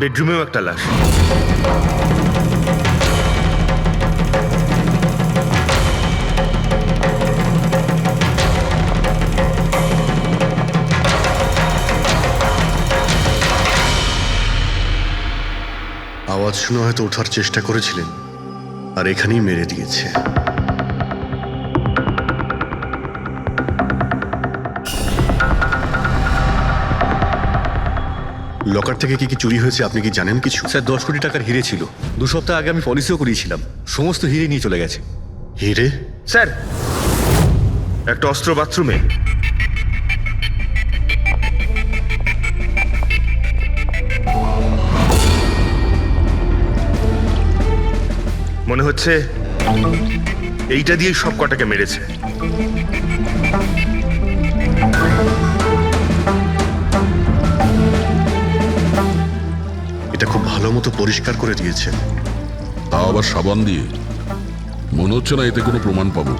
বেডরুমেও একটা লাশ। আওয়াজ শুনে হয়তো ওঠার চেষ্টা করেছিলেন, আর এখানেই মেরে দিয়েছে। লকার থেকে কি কি চুরি হয়েছে আপনি কি জানেন কিছু? স্যার 10 কোটি টাকার হিরে ছিল। 2 সপ্তাহ আগে আমি পলিসিও করিয়েছিলাম, সমস্ত হিরে নিয়ে চলে গেছে। হিরে? স্যার, একটা অস্ত্র বাথরুমে। মনে হচ্ছে এইটা দিয়েই সব কটাকে মেরেছে। এটা খুব ভালো মতো পরিষ্কার করে দিয়েছে। তা আবার সাবান দিয়ে? মনে হচ্ছে না এতে কোনো প্রমাণ পাবো।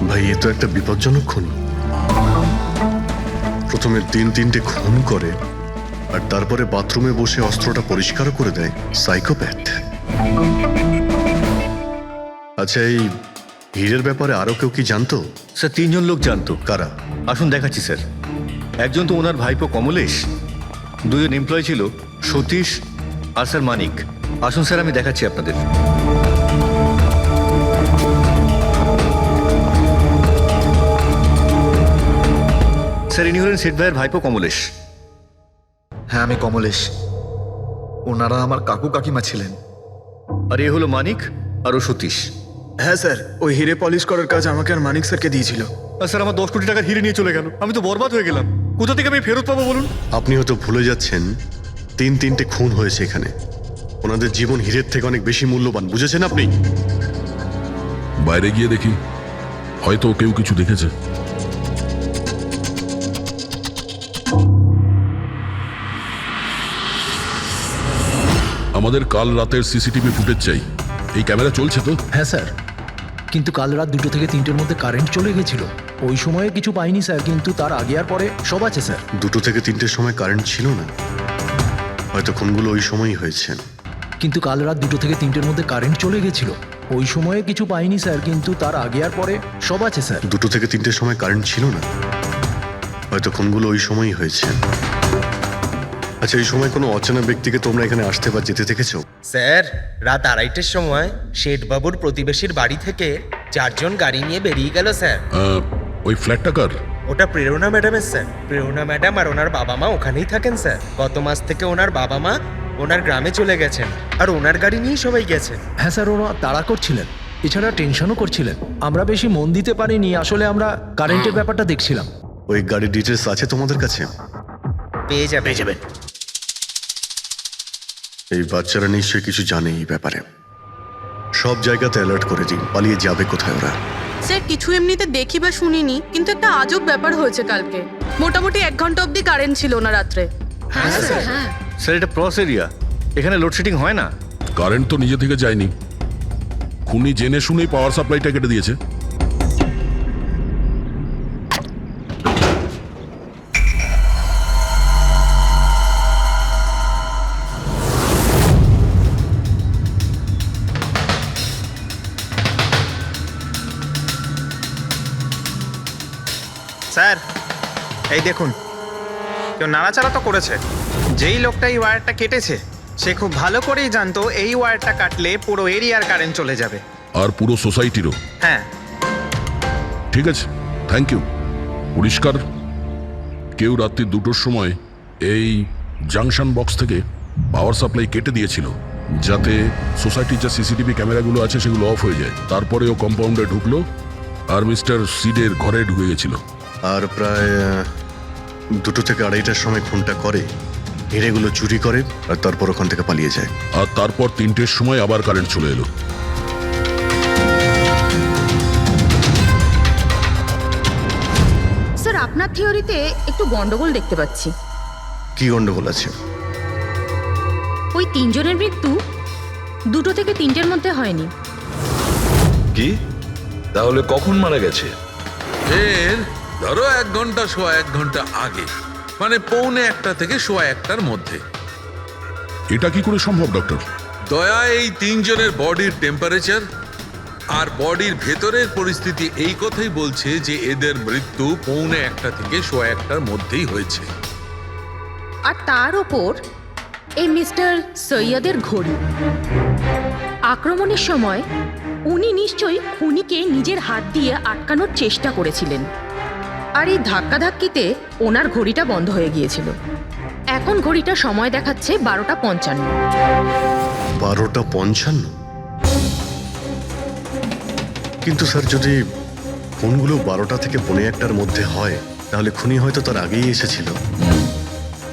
ভাই, এ তো একটা বিপজ্জনক খুন। প্রথমে 3-3টে খুন করে, আর তারপরে বাথরুমে বসে অস্ত্রটা পরিষ্কারও করে দেয়। সাইকোপ্যাথ। আচ্ছা, এই হীরের ব্যাপারে আরো কেউ কি জানতো? স্যার 3 জন লোক জানতো। কারা? আসুন দেখাচ্ছি স্যার। একজন তো ওনার ভাইপো কমলেশ, 2 জন এমপ্লয় ছিল, সতীশ আর স্যার মানিক। আসুন স্যার, আমি দেখাচ্ছি আপনাদের। স্যার, ইনি হলেন সেট ভাইয়ের ভাইপো কমলেশ। হ্যাঁ, আমি কমলেশ। ওনারা আমার কাকু কাকিমা ছিলেন। আর এ হলো মানিক, আর ও সতীশ। হ্যাঁ স্যার, ওই হিরে পলিশ করার কাজ আমাকে আর মানিক স্যারকে দিয়েছিল। আর স্যার, আমার 10 কোটি টাকার হিরে নিয়ে চলে গেল। আমি তো বরবাদ হয়ে গেলাম। কোথা থেকে আমি ফেরত পাবো বলুন? আপনি হয়তো ভুলে যাচ্ছেন 3-3টে খুন হয়েছে এখানে। ওনাদের জীবন হীরের থেকে অনেক বেশি মূল্যবান, বুঝেছেন আপনি? বাইরে গিয়ে দেখি, হয়তো কেউ কিছু দেখেছে। আমাদের কাল রাতের সিসিটিভি ফুটেজ চাই। এই ক্যামেরা চলছে তো? হ্যাঁ স্যার, কিন্তু কাল রাত 2 থেকে 3টের মধ্যে কারেন্ট চলে গেছিল। ওই সময়ে কিছু পাইনি স্যার, কিন্তু তার আগে আর পরে সব আছে স্যার। 2 থেকে 3টের সময় কারেন্ট ছিল না, হয়তো খুনগুলো ওই সময়ই হয়েছে। কিন্তু কাল রাত 2 থেকে 3টের মধ্যে কারেন্ট চলে গেছিল। ওই সময়ে কিছু পাইনি স্যার, কিন্তু তার আগে আর পরে সব আছে স্যার। 2 থেকে 3টের সময় কারেন্ট ছিল না, হয়তো খুনগুলো ওই সময়ই হয়েছে। আচ্ছা, এই সময় কোনো অচেনা ব্যক্তিকে তোমরা এখানে আসতে বা যেতে দেখেছো? স্যার, রাত 2:30টার সময় শেঠবাবুর প্রতিবেশীর বাড়ি থেকে 4 জন গাড়ি নিয়ে বেরিয়ে গেল স্যার। ওই ফ্ল্যাটটা কার? ওটা প্রেরণা ম্যাডামের স্যার। প্রেরণা ম্যাডাম আর ওনার বাবা মা ওখানেই থাকেন স্যার। গত মাস থেকে ওনার বাবা মা ওনার গ্রামে চলে গেছেন, আর ওনার গাড়ি নিয়েই সবাই গেছেন। হ্যাঁ স্যার, ওরা তাড়া করছিলেন, এছাড়া টেনশনও করছিলেন। আমরা বেশি মন দিতে পারিনি, আসলে আমরা কারেন্টের ব্যাপারটা দেখছিলাম। ওই গাড়ির ডিটেলস আছে তোমাদের কাছে? পেয়ে যাবেন। এই বাচ্চারা নিশ্চয়ই কিছু জানে এই ব্যাপারে। সব জায়গাতে অ্যালার্ট করে দিন, পালিয়ে যাবে কোথায় ওরা। স্যার, কিছু এমনিতে দেখি বা শুনিনি, কিন্তু একটা আজব ব্যাপার হয়েছে কালকে। মোটামুটি 1 ঘন্টা অবধি কারেন্ট ছিল না রাত্রে। হ্যাঁ স্যার, হ্যাঁ। স্যার, এটা ক্রস এরিয়া, এখানে লোডশেডিং হয় না। কারেন্ট তো নিজে থেকে যায়নি, খুনি জেনে শুনেই পাওয়ার সাপ্লাইটা কেটে দিয়েছে। স্যার, এই দেখুন, কেউ নাড়াচাড়া তো করেছে। যেই লোকটা এই ওয়্যারটা কেটেছে সে খুব ভালো করেই জানতো এই ওয়্যারটা কাটলে পুরো এরিয়ার কারেন্ট চলে যাবে, আর পুরো সোসাইটিরও। হ্যাঁ। ঠিক আছে, থ্যাংক ইউ। পরিষ্কার, কেউ রাত্রি 2টোর সময় এই জাংশন বক্স থেকে পাওয়ার সাপ্লাই কেটে দিয়েছিল, যাতে সোসাইটির যে সিসিটিভি ক্যামেরাগুলো আছে সেগুলো অফ হয়ে যায়। তারপরে ও কম্পাউন্ডে ঢুকলো আর মিস্টার সিডের ঘরে ঢুকে গেছিল। আর প্রায় 2 থেকে 2:30টার সময় খুনটা করে, হিরেগুলো চুরি করে, আর তারপর ওখান থেকে পালিয়ে যায়। আর তারপর 3টের সময় আবার কারেন্ট চলে এলো। স্যার, আপনার থিওরিতে একটু গন্ডগোল দেখতে পাচ্ছি। কি গন্ডগোল আছে? ওই 3 জনের মৃত্যু 2 থেকে 3টের মধ্যে হয়নি। কি? তাহলে কখন মারা গেছে? ধরো 1 ঘন্টা 1 ঘন্টা আগে। মানে 1:45 থেকে 1:15 মধ্যে। এটা কি করে সম্ভব ডক্টর? দয়া, এই 3 জনের বডির টেম্পারেচার আর বডির ভেতরের পরিস্থিতি এই কথাই বলছে যে এদের মৃত্যু 1:45 থেকে 1:15 মধ্যেই হয়েছে। আর তার ওপর এই মিস্টার সৈয়দের ঘড়ি। আক্রমণের সময় উনি নিশ্চয়ই খুনিকে নিজের হাত দিয়ে আটকানোর চেষ্টা করেছিলেন, আর এই ধাক্কাধাক্কিতে ওনার ঘড়িটা বন্ধ হয়ে গিয়েছিল। এখন ঘড়িটা সময় দেখাচ্ছে 12:55। 12:55? কিন্তু স্যার, যদি ফোনগুলো 12টা থেকে 1:45টার মধ্যে হয় তাহলে খুনি হয়তো তার আগেই এসেছিল।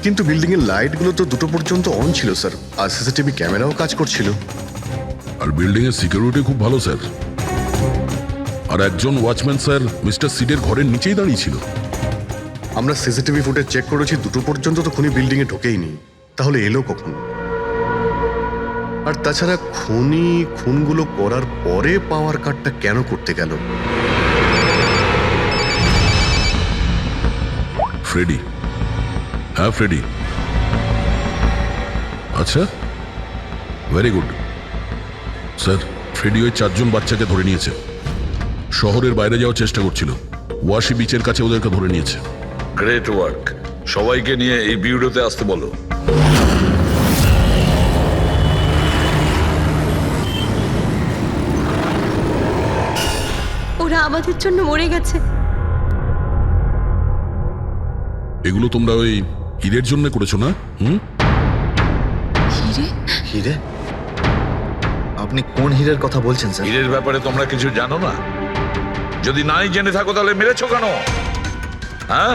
কিন্তু বিল্ডিং এর লাইটগুলো তো 2টো পর্যন্ত অন ছিল স্যার, আর সিসিটিভি ক্যামেরাও কাজ করছিল। আর বিল্ডিং এর সিকিউরিটি খুব ভালো স্যার। আর একজন ওয়াচম্যান স্যার মিস্টার সিডের ঘরের নিচেই দাঁড়িয়ে ছিল। আমরা সিসিটিভি ফুটেজ চেক করেছি, 2টো পর্যন্ত তো খুনি বিল্ডিং এ ঢোকেইনি। তাহলে এলো কখন? আর তাছাড়া খুনি খুনগুলো করার পরে পাওয়ার কাটটা কেন করতে গেল? ফ্রেডি। হ্যাঁ ফ্রেডি। আচ্ছা, ভেরি গুড স্যার। ফ্রেডি ওই 4 জন বাচ্চাকে ধরে নিয়েছে। শহরের বাইরে যাওয়ার চেষ্টা করছিল, ওয়াশি বিচের কাছে ওদেরকে ধরে নিয়েছে। Great work. সবাইকে নিয়ে এই বিউরোতে আসতে বলো। ওরা আমাদের জন্য মরে গেছে। এগুলো তোমরা ওই হীরের জন্য করেছো না? হিরে? হিরে? আপনি কোন হীরের কথা বলছেন স্যার? হীরের ব্যাপারে তোমরা কিছু জানো না? যদি নাই জেনে থাকো তাহলে মেরেছো কেন? হ্যাঁ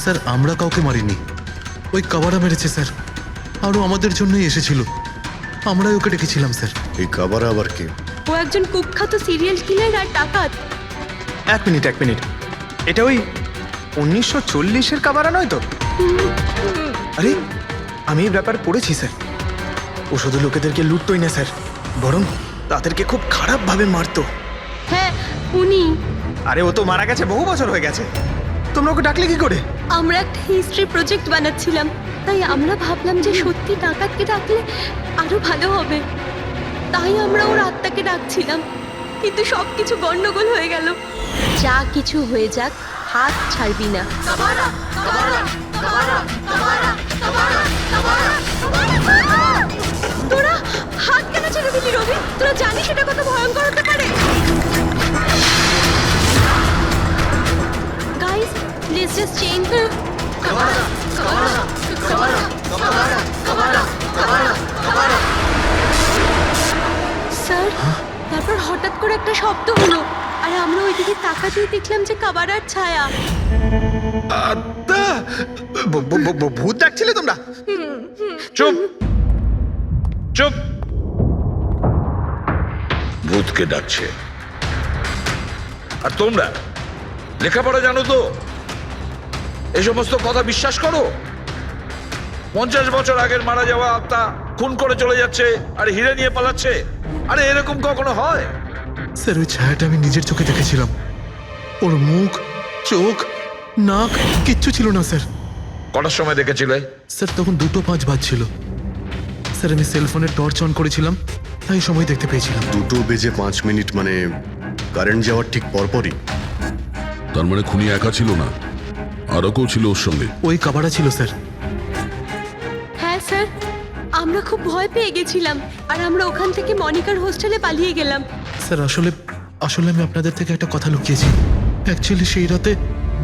স্যার, আমরা কাউকে মারিনি, ওই কাবারা মেরেছে স্যার। আরও আমাদের জন্যই এসেছিল, আমরাই ওকে ডেকেছিলাম স্যার। এই কাবারা আবার কে? ও একজন কুখ্যাত সিরিয়াল কিলার আর ডাকাত। এক মিনিট, এটা ওই 1940-এর কাবারা নয় তো? আরে, আমি এই ব্যাপার পড়েছি স্যার। ও শুধু লোকেদেরকে লুটতোই না স্যার, বরং তাদেরকে খুব খারাপভাবে মারতো। হ্যাঁ, উনি। আরে, ও তো মারা গেছে, বহু বছর হয়ে গেছে। তোমরা ওকে ডাকলে কি করে? আমরা একটা হিস্ট্রি প্রজেক্ট বানাচ্ছিলাম, তাই আমরা ভাবলাম যে সত্যি ডাকাতকে ডাকলে আরো ভালো হবে। তাই আমরা ওর আত্মাকে ডাকছিলাম, কিন্তু সবকিছু গন্ডগোল হয়ে গেল। যা কিছু হয়ে যাক, হাত ছাড়বি না। তোরা হাত কেন ছেড়ে দিলি রবি? তোরা জানিস এটা কত ভয়ঙ্কর হতে পারে। Guys, let's just change the sir. তারপর হঠাৎ করে একটা শব্দ হলো, আর আমরা ওইদিকে তাকাতেই দেখলাম যে কাবারার ছায়া। ভূত ডাকছিলে তোমরা? চুপ চুপ। ভূতকে ডাকছে। আর তোমরা লেখাপড়া জানো তো? এই সমস্ত কথা বিশ্বাস করো? 50 বছর আগের মারা যাওয়া আত্মা খুন করে চলে যাচ্ছে আর হিরে নিয়ে পালাচ্ছে। আরে এরকম কখনো হয়? স্যার, ওই ছায়াটা আমি নিজের চোখে দেখেছিলাম। ওর মুখ, চোখ, নাক কিচ্ছু ছিল না স্যার। কটার সময় দেখেছিলে? স্যার, তখন 2:05 বাজছিল স্যার। আমি সেলফোনের টর্চ অন করেছিলাম, তাই সময় দেখতে পেয়েছিলাম। 2:05 মানে কারেন্ট যাওয়ার ঠিক পরপরই। তার মানে খুনি একা ছিল না, আরও কেউ ছিল ওর সঙ্গে। ওই কাবারা ছিল স্যার। হ্যাঁ স্যার, আমরা খুব ভয় পেয়ে গেছিলাম, আর আমরা ওখান থেকে মনিকার হোস্টেলে পালিয়ে গেলাম। স্যার, আসলে আমি আপনাদের থেকে একটা কথা লুকিয়েছি। অ্যাকচুয়ালি সেই রাতে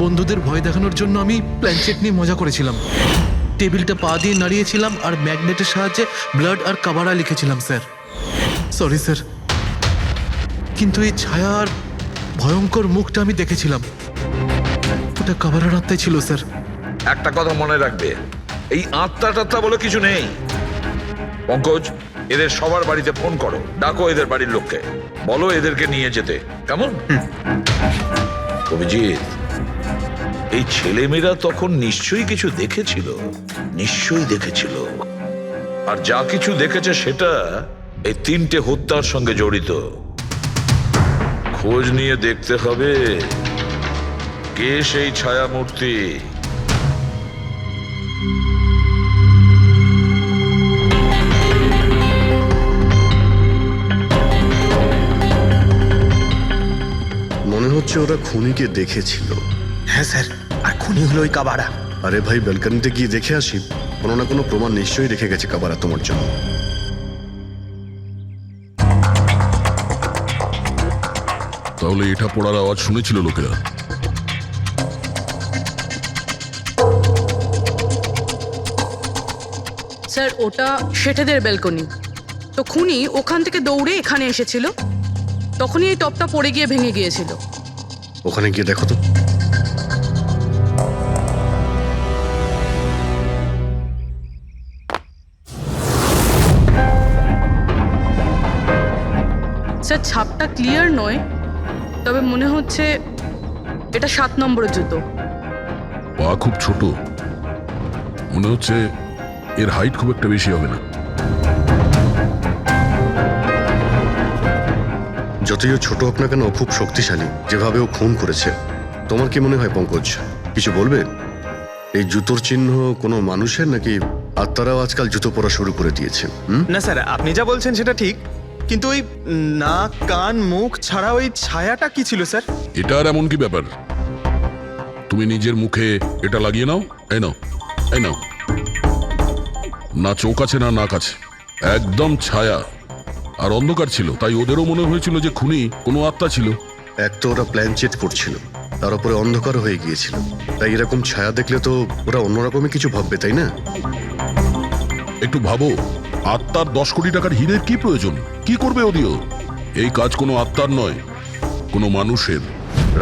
বন্ধুদের ভয় দেখানোর জন্য আমি প্ল্যানচেট নিয়ে মজা করেছিলাম। টেবিলটা পা দিয়ে নাড়িয়েছিলাম আর ম্যাগনেটের সাহায্যে ব্লাড আর কাবারা লিখেছিলাম স্যার। সরি স্যার, কিন্তু এই ছায়ার ভয়ঙ্কর মুখটা আমি দেখেছিলাম, ওটা কাবারার আত্মাই ছিল স্যার। একটা কথা মনে রাখবে, এই আত্মা টাত্মা বলে কিছু নেই। পঙ্কজ, এদের সবার বাড়িতে ফোন করো, ডাকো এদের বাড়ির লোককে, বলো এদেরকে নিয়ে যেতে। কেমন? অভিজিৎ, এই ছেলেমেয়েরা তখন নিশ্চয়ই কিছু দেখেছিল, নিশ্চয়ই দেখেছিল। আর যা কিছু দেখেছে সেটা এই 3টে হত্যার সঙ্গে জড়িত। খোঁজ নিয়ে দেখতে হবে কে সেই ছায়া মূর্তি। হচ্ছে ওরা খুনিকে দেখেছিল। হ্যাঁ স্যার, আর খুনি হলো ওই কাবারা। আরে ভাই, ব্যালকনিতে গিয়ে দেখে আসি, কোনো না কোনো প্রমাণ নিশ্চয়ই রেখে গেছে কাবারা তোমার জন্য। তাহলে এটা পড়ার আওয়াজ শুনেছিল লোকেরা। স্যার ওটা শেঠেদের ব্যালকনি। তো খুনি ওখান থেকে দৌড়ে এখানে এসেছিল, তখনই এই টপটা পড়ে গিয়ে ভেঙে গিয়েছিল। ওখানে গিয়ে দেখো তো। স্যার ছাপটা ক্লিয়ার নয়, তবে মনে হচ্ছে এটা 7 নম্বরের জুতো। পা খুব ছোট, মনে হচ্ছে এর হাইট খুব একটা বেশি হবে না। যতই ও ছোট হোক না কেন, ও খুব শক্তিশালী। যেভাবে ও খুন করেছে, তোমার কি মনে হয় পঙ্কজ? কিছু বলবে? এই জুতোর চিহ্ন কোনো মানুষের, নাকি আত্মারাও আজকাল জুতো পরা শুরু করে দিয়েছে? না স্যার, আপনি যা বলছেন সেটা ঠিক, কিন্তু ওই নাক, কান, মুখ ছাড়া ওই ছায়াটা কি ছিল স্যার? এটা আর এমন কি ব্যাপার? তুমি নিজের মুখে এটা লাগিয়ে নাও। এই নাও, এই নাও। না চোখ আছে না নাক আছে, একদম ছায়া। আর অন্ধকার ছিল, তাই ওদেরও মনে হয়েছিল যে খুনি কোনো আত্মা ছিল। এক তো ওরা প্ল্যান চেট করছিল, তার উপরে অন্ধকার হয়ে গিয়েছিল, তাই এরকম ছায়া দেখলে তো ওরা অন্যরকমই কিছু ভাববে, তাই না? একটু ভাবো, আত্মার 10 কোটি টাকার হীরের কি প্রয়োজন? কি করবে ওদিও? এই কাজ কোনো আত্মার নয়, কোনো মানুষের।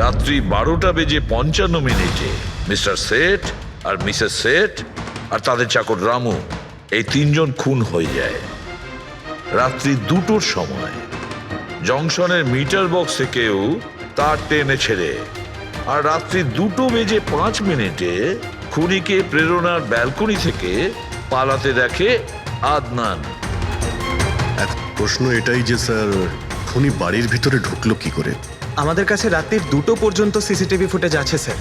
রাত্রি 12:55 মিস্টার সেঠ আর মিসেস সেঠ আর তাদের চাকর রামু, এই 3 জন খুন হয়ে যায় রাত্রি 2টোর সময়। জংশনের মিটার বক্স থেকেও তার টেনে ছেড়ে। আর রাত্রি 2:05 খুনিকে প্রেরণার ব্যালকনি থেকে পালাতে দেখে আদনান। এক প্রশ্ন এটাই যে স্যার, খুনি বাড়ির ভিতরে ঢুকলো কি করে? আমাদের কাছে রাত্রির 2টো পর্যন্ত সিসিটিভি ফুটেজ আছে স্যার।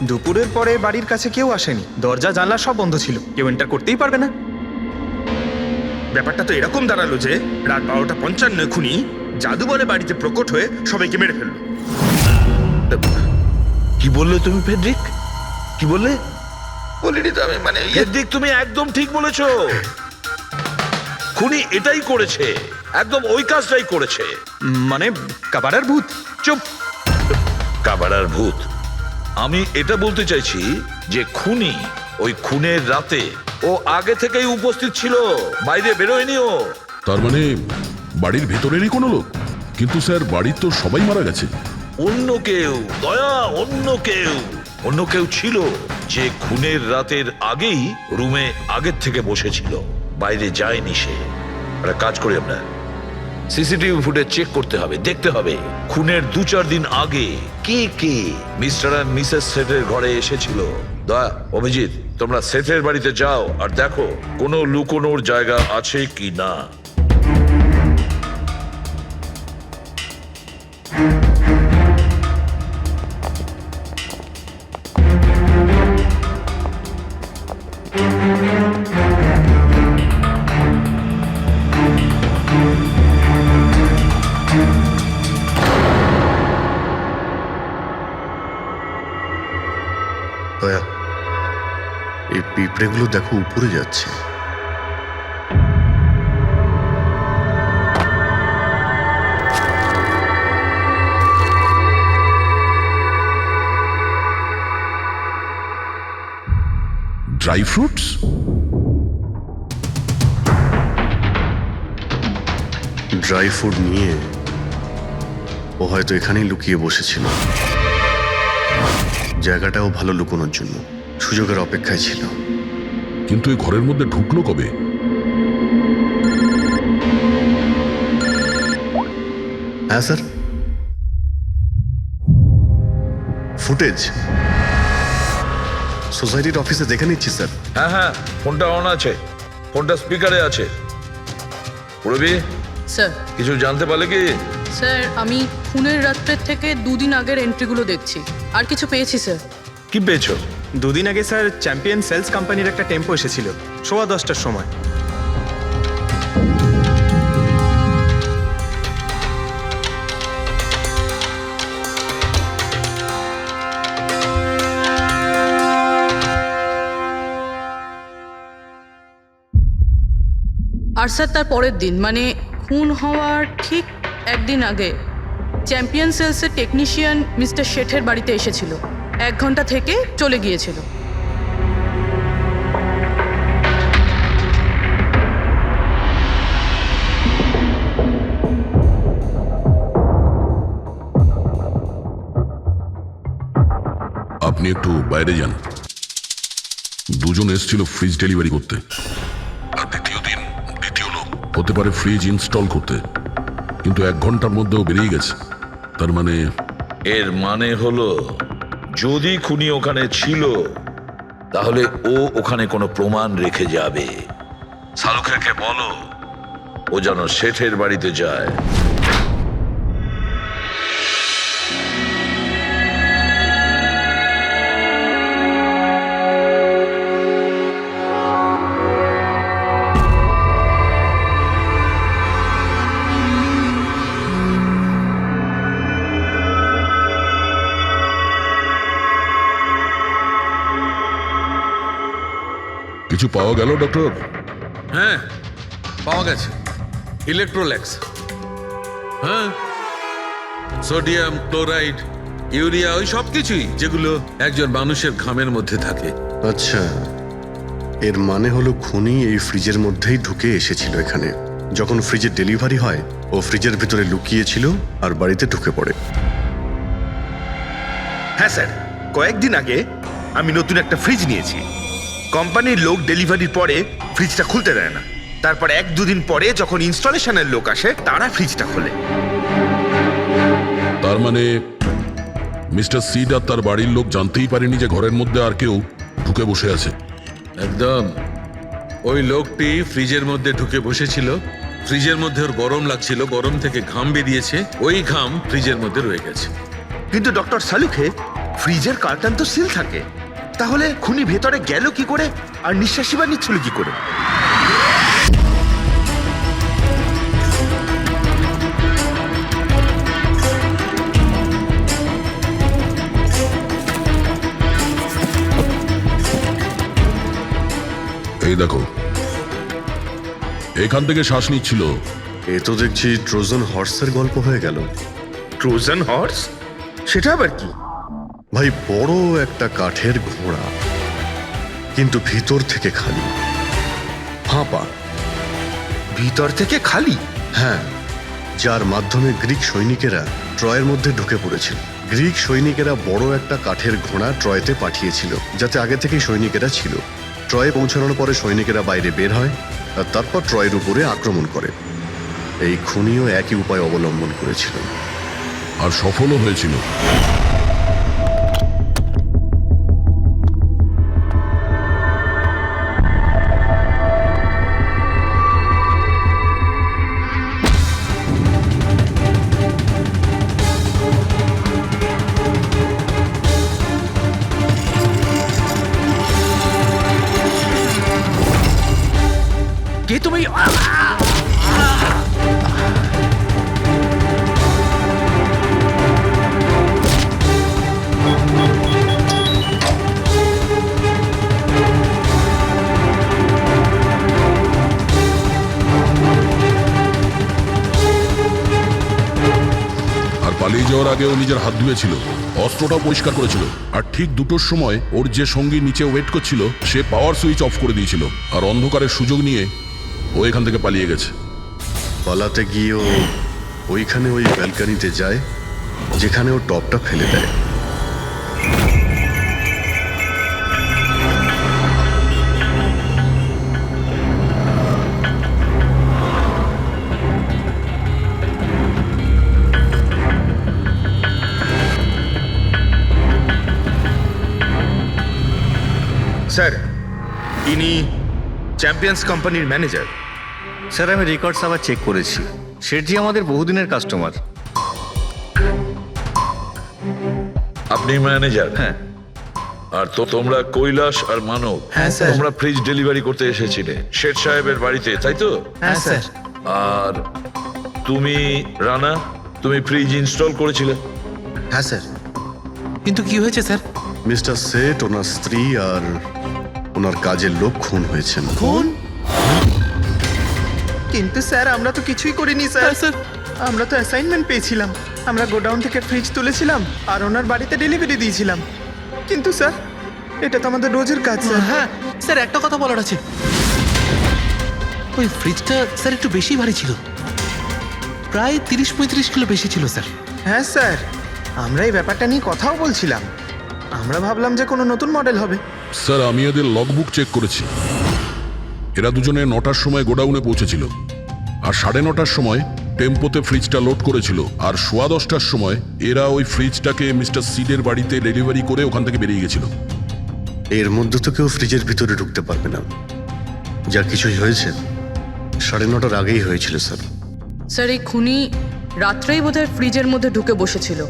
দুপুরের পরে বাড়ির কাছে কেউ আসেনি, দরজা জানলা সব বন্ধ ছিল, কেউ এন্টার করতেই পারবে না। ব্যাপারটা তো এরকম দাঁড়ালো যে রাত 12:55 খুনি জাদু বলে বাড়িতে প্রকট হয়ে সবাইকে মেরে ফেললো। কি বললে তুমি ফেডরিক? কি বললে? বলিনি তো আমি, মানে ফেডরিক তুমি একদম ঠিক বলেছো। খুনি এটাই করেছে, একদম ওই কাজটাই করেছে। মানে কাবারার ভূত? চুপ, কাবারার ভূত। আমি এটা বলতে চাইছি যে খুনি ওই খুনের রাতে ও আগে থেকেই উপস্থিত ছিল, বাইরে বেরোয়নি ও। তার মানে বাড়ির ভেতরেরই কোনো লোক? কিন্তু স্যার, বাড়ির তো সবাই মারা গেছে। অন্য কেউ, দয়া, অন্য কেউ ছিল যে খুনের রাতের আগেই রুমে আগের থেকে বসেছিল, বাইরে যায়নি সে। একটা কাজ করি আমরা, সিসিটিভি ফুটেজ চেক করতে হবে, দেখতে হবে খুনের 2-4 দিন আগে কে কে মিস্টার আর মিসেস সেঠের ঘরে এসেছিল। দয়া, অভিজিৎ, তোমরা সেঠের বাড়িতে যাও আর দেখো কোনো লুকোনোর জায়গা আছে কি না। দয়া, এই পিঁপড়েগুলো দেখো উপরে যাচ্ছে। Dry fruits? ড্রাই ফ্রুট নিয়ে ও হয়তো এখানেই লুকিয়ে বসেছিল। জায়গাটাও ভালো লুকোনোর জন্য, সুযোগের অপেক্ষায় ছিল। কিন্তু এই ঘরের মধ্যে ঢুকলো কবে? হ্যাঁ স্যার, ফুটেজ সোসাইটির অফিসে দেখে নিচ্ছি স্যার। হ্যাঁ হ্যাঁ, ফোনটা অন আছে, ফোনটা স্পিকারে আছে। পুরবি, স্যার কিছু জানতে পারলে কি? স্যার আমি খুনের রাত্রের থেকে 2 দিন আগের এন্ট্রিগুলো দেখছি, আর কিছু পেয়েছি স্যার। কি পেয়েছো? 2 দিন আগে স্যার চ্যাম্পিয়ন সেলস কোম্পানির একটা টেম্পো এসেছিল 10:15টার সময়। আর স্যার তার পরের দিন মানে খুন হওয়ার ঠিক একদিন আগে চ্যাম্পিয়ন সেলসের টেকনিশিয়ান মিস্টার শেঠের বাড়িতে এসেছিল, 1 ঘন্টা থেকে চলে গিয়েছিল। আপনি একটু বাইরে যান। দুজন এসেছিল ফ্রিজ ডেলিভারি করতে, আর দ্বিতীয় লোক হতে পারে ফ্রিজ ইনস্টল করতে, কিন্তু 1 ঘন্টার মধ্যেও বেরিয়ে গেছে। তার মানে এর মানে হলো যদি খুনি ওখানে ছিল তাহলে ও ওখানে কোনো প্রমাণ রেখে যাবে। শালুখাকে বলো ও যেন শেঠের বাড়িতে যায়। কিছু পাওয়া গেল ডক্টর? হ্যাঁ, পাওয়া গেছে ইলেকট্রোল্যাক্স। হ্যাঁ, সোডিয়াম ক্লোরাইড, ইউরিয়া, ওই সব কিছুই যেগুলো একজন মানুষের ঘামের মধ্যে থাকে। আচ্ছা, এর মানে হলো খুনি এই ফ্রিজের মধ্যেই ঢুকে এসেছিল এখানে। যখন ফ্রিজের ডেলিভারি হয় ও ফ্রিজের ভিতরে লুকিয়েছিল আর বাড়িতে ঢুকে পড়ে। হ্যাঁ স্যার, কয়েকদিন আগে আমি নতুন একটা ফ্রিজ নিয়েছি। কোম্পানির লোক ডেলিভারির পরে ফ্রিজটা খুলতে দেয় না। তারপর 1-2 দিন পরে যখন ইনস্টলেশনের লোক আসে তারা ফ্রিজটা খোলে। তার মানে মিস্টার সিড আর তার বাড়ির লোক জানতেই পারেনি যে ঘরের মধ্যে আর কেউ ঢুকে বসে আছে। একদম, ওই লোকটি ফ্রিজের মধ্যে ঢুকে বসেছিল, ফ্রিজের মধ্যে ওর গরম লাগছিল, গরম থেকে ঘাম বেরিয়েছে, ওই ঘাম ফ্রিজের মধ্যে রয়ে গেছে। কিন্তু ডক্টর সালুখে, ফ্রিজের কার্টন তো সিল থাকে, তাহলে খুনি ভেতরে গেল কি করে আর নিঃশ্বাসই বা নিচ্ছিল কি করে? এই দেখো, এখান থেকে শ্বাস নিচ্ছিল। এ তো দেখছি ট্রোজান হর্সের গল্প হয়ে গেল। Trojan horse? সেটা আবার কি? ভাই, বড় একটা কাঠের ঘোড়া, কিন্তু ভিতর থেকে খালি, ফাঁপা। ভিতর থেকে খালি? হ্যাঁ, যার মাধ্যমে গ্রিক সৈনিকেরা ট্রয়ের মধ্যে ঢুকে পড়েছিল। গ্রিক সৈনিকেরা বড় একটা কাঠের ঘোড়া ট্রয়তে পাঠিয়েছিল, যাতে আগে থেকেই সৈনিকেরা ছিল। ট্রয়ে পৌঁছানোর পরে সৈনিকেরা বাইরে বের হয় আর তারপর ট্রয়ের উপরে আক্রমণ করে। এই খুনিও একই উপায় অবলম্বন করেছিল আর সফলও হয়েছিল। কে তুমি? পালিয়ে যাওয়ার আগে ও নিজের হাত ধুয়েছিল, অস্ত্রটাও পরিষ্কার করেছিল, আর ঠিক 2টোর সময় ওর যে সঙ্গী নিচে ওয়েট করছিল সে পাওয়ার সুইচ অফ করে দিয়েছিল, আর অন্ধকারের সুযোগ নিয়ে ও এখান থেকে পালিয়ে গেছে। পালাতে গিয়ে ও ওইখানে ওই ব্যালকানিতে যায় যেখানে ও টপটা ফেলে দেয়। স্যার, ইনি চ্যাম্পিয়ন্স কোম্পানির ম্যানেজার। স্যার, আমি রেকর্ডস আবার চেক করেছি, শেঠজি আমাদের বহুদিনের কাস্টমার। আপনি ম্যানেজার? হ্যাঁ। আর তো তোমরা কৈলাস আর মানব, হ্যাঁ, স্যার। তোমরা ফ্রিজ ডেলিভারি করতে এসেছিলে শেঠ সাহেবের বাড়িতে, তাই তো? হ্যাঁ স্যার। আর তুমি রানা, তুমি ফ্রিজ ইনস্টল করেছিলে? হ্যাঁ স্যার। কিন্তু কি হয়েছে স্যার? মিস্টার সেট, ওনার স্ত্রী আর ওনার কাজের লোক খুন হয়েছেন। খুন? কিন্তু স্যার আমরা তো কিছুই করিনি স্যার স্যার আমরা তো অ্যাসাইনমেন্ট পেয়েছিলাম, আমরা গোডাউন থেকে ফ্রিজ তুলেছিলাম আর ওনার বাড়িতে ডেলিভারি দিয়েছিলাম। কিন্তু স্যার এটা তো আমাদের রোজের কাজ স্যার। হ্যাঁ স্যার একটা কথা বলার আছে, ওই ফ্রিজটা স্যার একটু বেশি ভারী ছিল, প্রায় 30-35 কিলো বেশি ছিল স্যার। হ্যাঁ স্যার, আমরা এই ব্যাপারটা নিয়ে কথাও বলছিলাম, আমরা ভাবলাম যে কোনো নতুন মডেল হবে। স্যার আমি এদের লগবুক চেক করেছি, এরা দুজনে 9টার সময় গোডাউনে পৌঁছেছিল, আর 9:30টার সময় টেম্পোতে ফ্রিজটা লোড করেছিল, আর 10:15টার সময় এরা ওই ফ্রিজটাকে মিস্টার সিডের বাড়িতে ডেলিভারি করে ওখান থেকে বেরিয়ে গেছিল। এর মধ্যে তো কেউ ফ্রিজের ভিতরে ঢুকতে পারবে না, যা কিছুই হয়েছে 9:30টার আগেই হয়েছিল স্যার। স্যার এই খুনি রাত্রেই বোধহয় ফ্রিজের মধ্যে ঢুকে বসেছিল।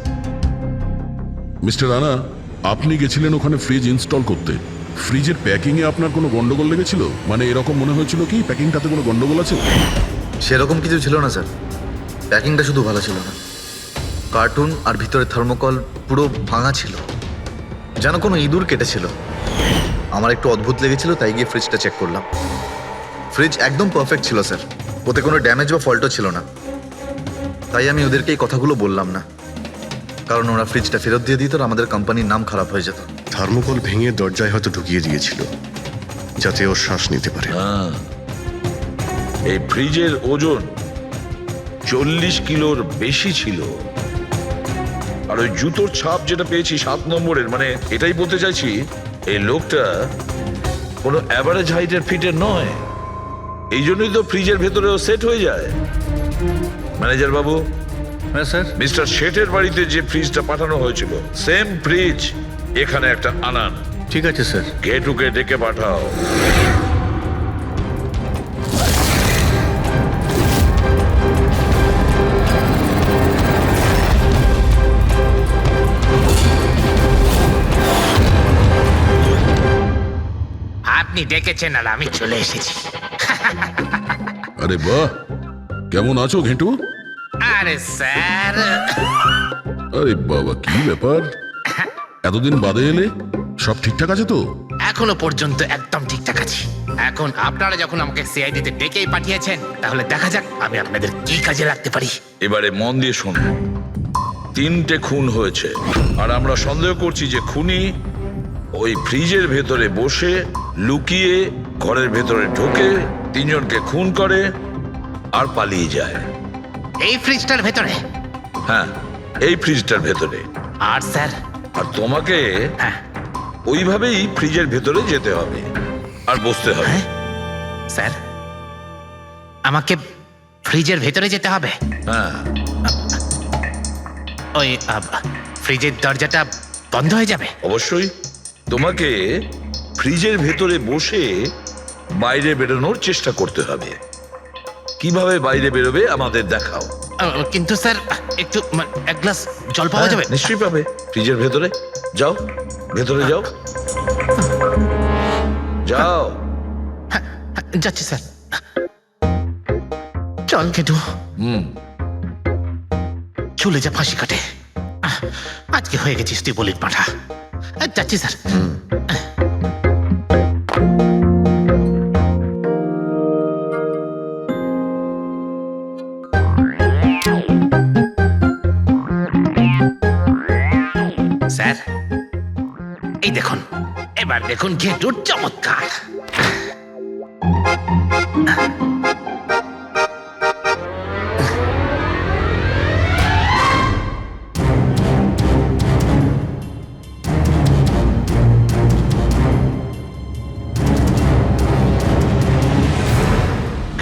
মিস্টার রানা, আপনি গেছিলেন ওখানে ফ্রিজ ইনস্টল করতে, ফ্রিজের প্যাকিংয়ে আপনার কোনো গন্ডগোল লেগেছিল? মানে এরকম মনে হয়েছিল কি প্যাকিংটাতে কোনো গন্ডগোল আছে? সেরকম কিছু ছিল না স্যার, প্যাকিংটা শুধু ভালো ছিল না, কার্টুন আর ভিতরে থার্মোকল পুরো ভাঙা ছিল, যেন কোনো ইঁদুর কেটেছিল। আমার একটু অদ্ভুত লেগেছিল, তাই গিয়ে ফ্রিজটা চেক করলাম। ফ্রিজ একদম পারফেক্ট ছিল স্যার, ওতে কোনো ড্যামেজ বা ফল্টও ছিল না। তাই আমি ওদেরকে এই কথাগুলো বললাম না, কারণ ওরা ফ্রিজটা ফেরত দিয়ে দিত আর আমাদের কোম্পানির নাম খারাপ হয়ে যেত। থার্মোকল ভেঙে দরজায় হয়তো ঢুকিয়ে দিয়েছিল, যাতে ও শ্বাস নিতে পারে। এই ফ্রিজের ওজন 40 কিলোর বেশি ছিল। আর ওই জুতোর ছাপ যেটা পেয়েছি 7 নম্বরের, মানে এটাই বলতে চাইছি এই লোকটা কোনো অ্যাভারেজ হাইটের ফিটের নয়। এই জন্যই তো ফ্রিজের ভেতরেও সেট হয়ে যায়। ম্যানেজার বাবু, হ্যাঁ স্যার। মিস্টার শেঠের বাড়িতে যে ফ্রিজটা পাঠানো হয়েছিল সেম ফ্রিজ এখানে একটা আনান। ঠিক আছে স্যার। গেটুকে ডেকে পাঠাও। আপনি ডেকেছেন আর আমি চলে এসেছি। আরে বাহ, কেমন আছো ঘেঁটু? আরে স্যার, আরে বাবা, কি ব্যাপার, এতদিন বাদে এলে? সব ঠিকঠাক আছে তো? এখনো পর্যন্ত একদম ঠিকঠাক আছি। এখন আপনারা যখন আমাকে সিআইডিতে ডেকেই পাঠিয়েছেন, তাহলে দেখা যাক আমি আপনাদের কি কাজে লাগতে পারি। এবারে মন দিয়ে শুনুন। 3টে খুন হয়েছে, আর আমরা সন্দেহ করছি যে খুনি ওই ফ্রিজের ভেতরে বসে লুকিয়ে ঘরের ভেতরে ঢোকে, 3 জনকে খুন করে আর পালিয়ে যায়। এই ফ্রিজটার ভেতরে? হ্যাঁ, এই ফ্রিজটার ভেতরে। আর স্যার? আর তোমাকে হ্যাঁ ওইভাবেই ফ্রিজের ভেতরে যেতে হবে আর বসতে হবে। স্যার, আমাকে ফ্রিজের ভেতরে যেতে হবে? হ্যাঁ। ওই ফ্রিজের দরজাটা বন্ধ হয়ে যাবে? অবশ্যই। তোমাকে ফ্রিজের ভেতরে বসে বাইরে বেরোনোর চেষ্টা করতে হবে। কিভাবে বাইরে বেরোবে আমাদের দেখাও। কিন্তু স্যার, একটু এক গ্লাস জল পাওয়া যাবে? নিশ্চয়ই পাবে। ফ্রিজের ভেতরে যাও, ভেতরে যাও, যাও। যাচ্ছি স্যার। চল কেটু, চলে যা ফাঁসি কাটে। আজকে হয়ে গেছিস তুই বলির পাঠা। যাচ্ছি স্যার। স্যার, এই দেখুন, এবার দেখুন ঘেটুর চমৎকার।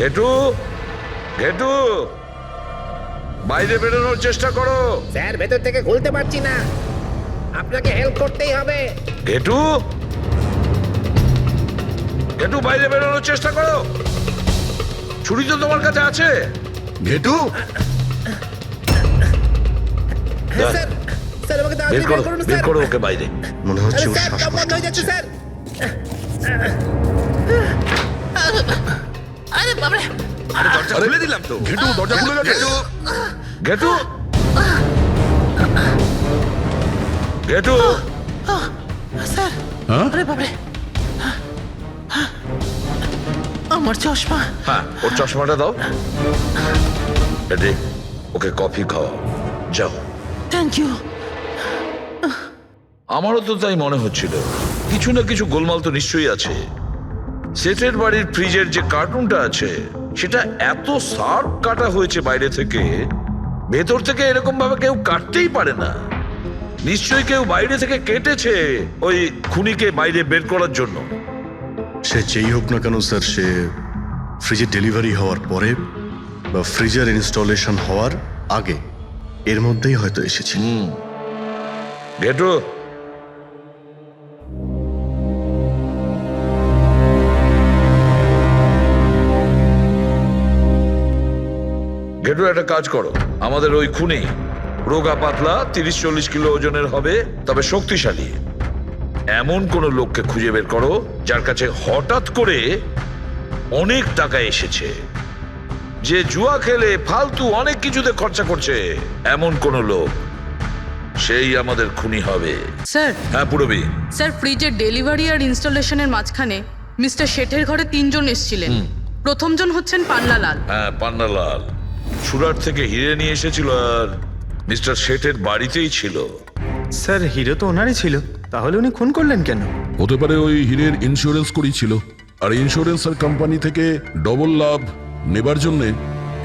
ঘেটু, ঘেটু, বাইরে বেরোনোর চেষ্টা করো। স্যার, ভেতর থেকে খুলতে পারছি না, আপনাকে হেল্প করতেই হবে। ঘেটু, ঘেটু, বাইরে বেরোনোর চেষ্টা করো। ছুরি তো তোমার কাছে আছে। ঘেটু, বের করো, বের করো ওকে বাইরে। মনে হচ্ছে ওর শ্বাসকষ্ট হচ্ছে। স্যার, দরজা খুলে দিলাম তো। ঘেঁটু, দরজা খুলে গেছে। ঘেটু, ঘেটু, স্যার, হ্যাঁ? আরে বাবরে, আমার চশমা। হ্যাঁ, ওর চশমাটা দাও। এদিক, ওকে কফি খাওয়াও, যাও। Thank you. আমারও তো তাই মনে হচ্ছিল, কিছু না কিছু গোলমাল তো নিশ্চয়ই আছে। সেটের বাড়ির ফ্রিজের যে কার্টুনটা আছে সেটা এত শার্প কাটা হয়েছে বাইরে থেকে, ভেতর থেকে এরকম ভাবে কেউ কাটতেই পারে না। নিশ্চয়ই কেউ বাইরে থেকে কেটেছে ওই খুনিকে বাইরে বের করার জন্য। সে যেই হোক না কেন স্যার, সে ফ্রিজের ডেলিভারি হওয়ার পরে বা ফ্রিজার ইনস্টলেশন হওয়ার আগে এর মধ্যেই হয়তো এসেছিল। ঘেটু, ঘেটু একটা কাজ করো, আমাদের ওই খুনি রোগা পাতলা 30-40 কিলো ওজনের হবে, তবে শক্তিশালী এমন কোন লোককে খুঁজে বের করো যার কাছে হঠাৎ করে অনেক টাকা এসেছে, যে জুয়া খেলে ফালতু অনেক কিছুতে খরচা করছে, এমন কোন লোক, সেই আমাদের খুনি হবে। স্যার, হ্যাঁ পুরবি। স্যার ফ্রিজের ডেলিভারি আর ইনস্টলেশনের মাঝখানে মিস্টার শেঠের ঘরে 3 জন এসেছিলেন। প্রথমজন হচ্ছেন পান্নালাল। হ্যাঁ, পান্নালাল সুরাট থেকে হিরে নিয়ে এসেছিল আর মিস্টার শেঠের বাড়িতেই ছিল। স্যার হিরো তো ওনারই ছিল, তাহলে উনি খুন করলেন কেন? হতে পারে ওই হীরের ইন্স্যুরেন্স করেছিল, আর ইন্স্যুরেন্সের কোম্পানি থেকে ডবল লাভ নেবার জন্য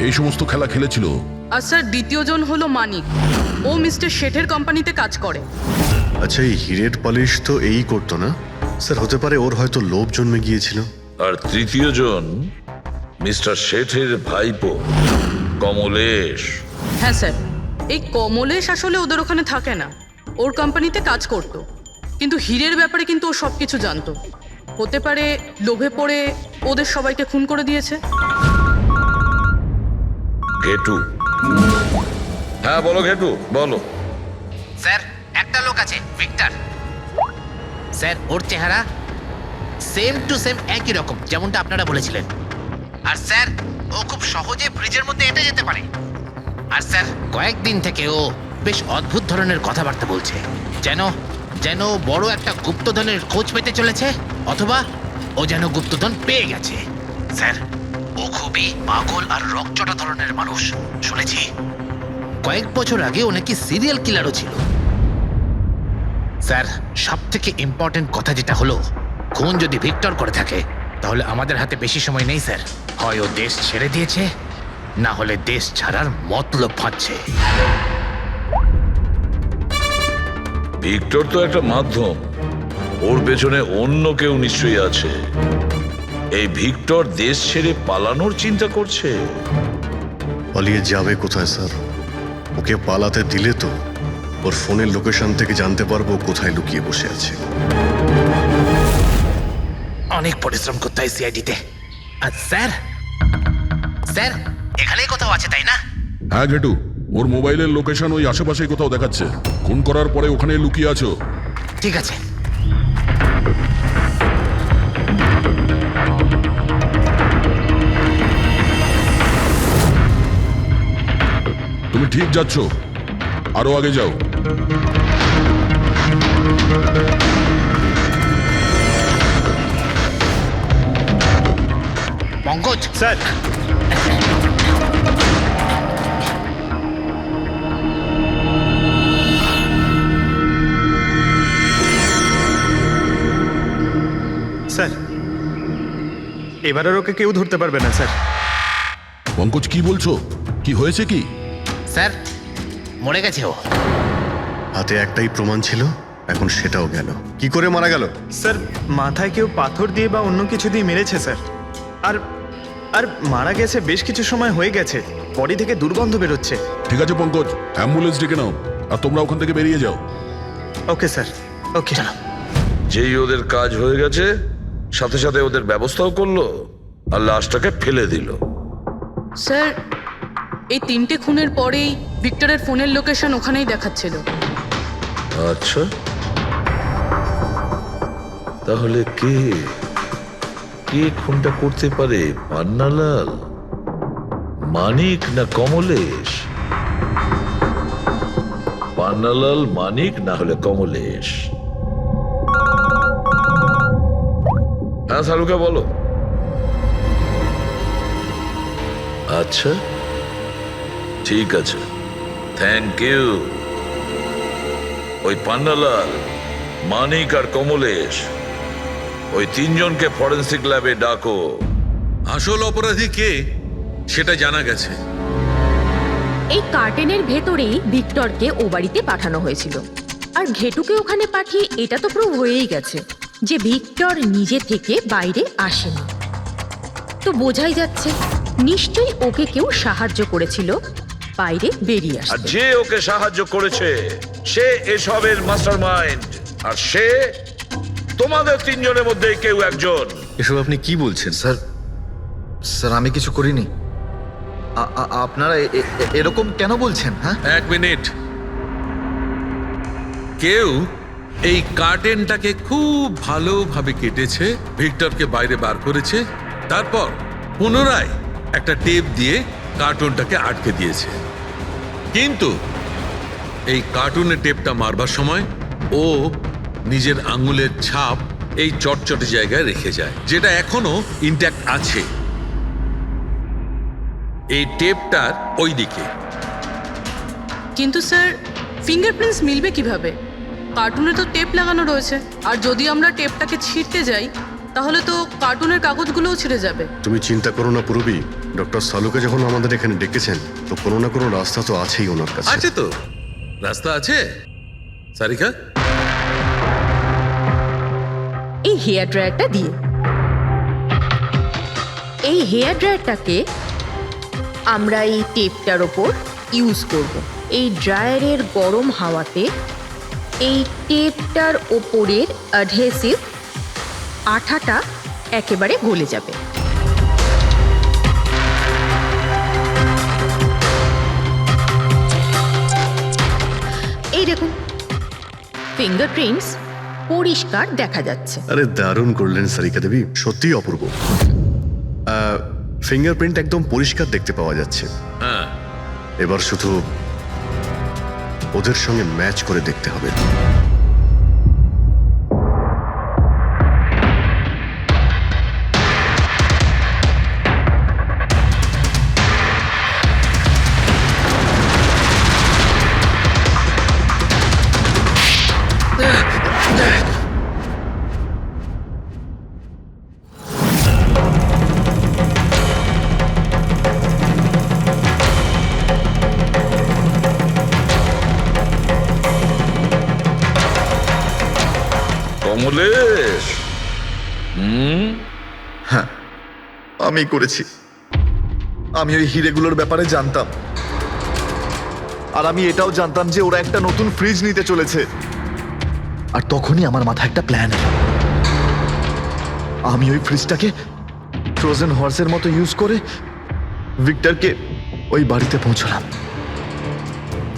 এই সমস্ত খেলা খেলেছিল। আর স্যার দ্বিতীয়জন হলো মানিক, ও মিস্টার শেঠের কোম্পানিতে কাজ করে। আচ্ছা, এই হীরের পালিশ তো এই করতো না স্যার, হতে পারে ওর হয়তো লোভ জন্মে গিয়েছিল। আর তৃতীয় জন মিস্টার শেঠের ভাইপো কমলেশ। হ্যাঁ স্যার, এই কমলেশ আসলে ওদের ওখানে থাকে না, ওর কোম্পানিতে কাজ করতো, কিন্তু হীরের ব্যাপারে কিন্তু ও সবকিছু জানতো। হতে পারে লোভে পড়ে ওদের সবাইকে খুন করে দিয়েছে। ঘেটু। হ্যাঁ বলো ঘেটু, বলো। স্যার একটা লোক আছে, ভিক্টর স্যার, ওর চেহারা সেম টু সেম একই রকম যেমনটা আপনারা বলেছিলেন। আর স্যার ও খুব সহজে ফ্রিজের মধ্যে এঁটে যেতে পারে। আর স্যার কয়েকদিন থেকে ও বেশ অদ্ভুত ধরনের কথাবার্তা বলছে, যেন যেন বড় একটা গুপ্তধনের খোঁজ পেতে চলেছে, অথবা ও যেন গুপ্তধন পেয়ে গেছে। স্যার ও খুবই পাগল আর রকচটা ধরনের মানুষ। শুনেছি কয়েক বছর আগে ও নাকি সিরিয়াল কিলারও ছিল। স্যার সব থেকে ইম্পর্টেন্ট কথা যেটা হলো, খুন যদি ভিক্টর করে থাকে তাহলে আমাদের হাতে বেশি সময় নেই স্যার। হয় ও দেশ ছেড়ে দিয়েছে, না হলে দেশ ছাড়ার মতলব ভাবছে। ভিক্টর তো একটা মাধ্যম, ওর পেছনে অন্য কেউ নিশ্চয়ই আছে। এই ভিক্টর দেশ ছেড়ে পালানোর চিন্তা করছে। পালিয়ে যাবে কোথায় স্যার? ওকে পালাতে দিলে তো ওর ফোনের লোকেশন থেকে জানতে পারবো কোথায় লুকিয়ে বসে আছে। অনেক পরিশ্রম করতে হয় সিআইডিতে। আর স্যার, স্যার এখানেই কোথাও আছে তাই না? হ্যাঁ ঘেটু, ওর মোবাইলের লোকেশন ওই আশেপাশেই কোথাও দেখাচ্ছে। খুন করার পরে ওখানে লুকিয়ে আছো। ঠিক আছে। তুমি ঠিক যাচ্ছ, আরো আগে যাও। পঙ্কজ স্যার, স্যার এবার আর ওকে কেউ ধরতে পারবে না স্যার। পঙ্কজ কি বলছো? কি হয়েছে কি? স্যার মরে গেছে ও। হাতে একটাই প্রমাণ ছিল, এখন সেটাও গেল। কি করে মারা গেল? স্যার মাথায় কেউ পাথর দিয়ে বা অন্য কিছু দিয়ে মেরেছে স্যার। আর আর মারা গেছে বেশ কিছু সময় হয়ে গেছে, বডি থেকে দুর্গন্ধ বেরোচ্ছে। ঠিক আছে পঙ্কজ, অ্যাম্বুলেন্স ডেকে নাও আর তোমরা ওখান থেকে বেরিয়ে যাও। ওকে স্যার, ওকে। যেই ওদের কাজ হয়ে গেছে, সাথে সাথে ওদের ব্যবস্থাও করলো আর লাশটাকে ফেলে দিল। স্যার এই 3টে খুনের পরেই ভিক্টরের ফোনের লোকেশন ওখানেই দেখাচ্ছিল। আচ্ছা, তাহলে কে কে খুনটা করতে পারে? পান্নালাল, মানিক না কমলেশ? পান্নালাল, মানিক না হলে কমলেশ। হ্যাঁ সালুকা বলো। আচ্ছা, ঠিক আছে, থ্যাংক ইউ। ওই পান্নালাল, মানিক আর কমলেশ, ওই তিনজনকে ফরেন্সিক ল্যাবে ডাকো। আসল অপরাধী কে সেটা জানা গেছে। এই কার্টেনের ভেতরেই ভিক্টরকে ও বাড়িতে পাঠানো হয়েছিল। আর ঘেটুকে ওখানে পাঠিয়ে এটা তো প্রুভ হয়েই গেছে যে ভিক্টর নিজে থেকে বাইরে আসেনি। তো বোঝাই যাচ্ছে নিশ্চয়ই ওকে কেউ সাহায্য করেছিল বাইরে বেরিয়ে আর আসতে। যে ওকে সাহায্য করেছে সে এসবের মাস্টারমাইন্ড, আর সে তোমাদের তিনজনের মধ্যে কেউ একজন। এসব আপনি কি বলছেন? স্যার, স্যার আমি কিছু করিনি। আপনারা এরকম কেন বলছেন? হ্যাঁ, এক মিনিট। কেউ এই কার্টেনটাকে খুব ভালোভাবে কেটেছে, ভিক্টরকে বাইরে বার করেছে, তারপর পুনরায় একটা টেপ দিয়ে কার্টুনটাকে আটকে দিয়েছে। কিন্তু এই কার্টুনের টেপটা মারবার সময় ও নিজের আঙুলের ছাপ এই চটচটে জায়গায় রেখে যায়, যেটা এখনো ইনট্যাক্ট আছে। এই টেপটার ওই দিকে। কিন্তু স্যার, ফিঙ্গারপ্রিন্টস মিলবে কিভাবে? কার্টুনে তো টেপ লাগানো রয়েছে, আর যদি আমরা টেপটাকে ছিঁড়তে যাই তাহলে তো কার্টুনের কাগজগুলোও ছিঁড়ে যাবে। তুমি চিন্তা করো না পুরবী, ডক্টর সালুকে যখন আমাদের এখানে ডেকেছেন তো কোনো না কোনো রাস্তা তো আছেই ওনার কাছে। আছে তো, রাস্তা আছে। সারিকা, এই হেয়ার ড্রায়ারটা দিয়ে, এই হেয়ার ড্রায়ারটাকে আমরা এই টেপটার ওপর ইউজ করব। এই ড্রায়ারের গরম হাওয়াতে এই টেপটার ওপরের অ্যাডহেসিভ আঠাটা একেবারে গলে যাবে। এই দেখুন, ফিঙ্গারপ্রিন্টস পরিষ্কার দেখা যাচ্ছে। আরে দারুণ করলেন সারিকা দেবী, সত্যিই অপূর্ব। ফিঙ্গারপ্রিন্ট একদম পরিষ্কার দেখতে পাওয়া যাচ্ছে। হ্যাঁ, এবার শুধু ওদের সঙ্গে ম্যাচ করে দেখতে হবে। কমলেশ, হ্যাঁ আমি করেছি। আমি ওই হিরেগুলোর ব্যাপারে জানতাম, আর আমি এটাও জানতাম যে ওরা একটা নতুন ফ্রিজ নিতে চলেছে। আর তখনই আমার মাথায় একটা প্ল্যান এলো। আমি ওই ফ্রিজটাকে ফ্রোজেন হর্সের মতো ইউজ করে ভিক্টরকে ওই বাড়িতে পৌঁছলাম।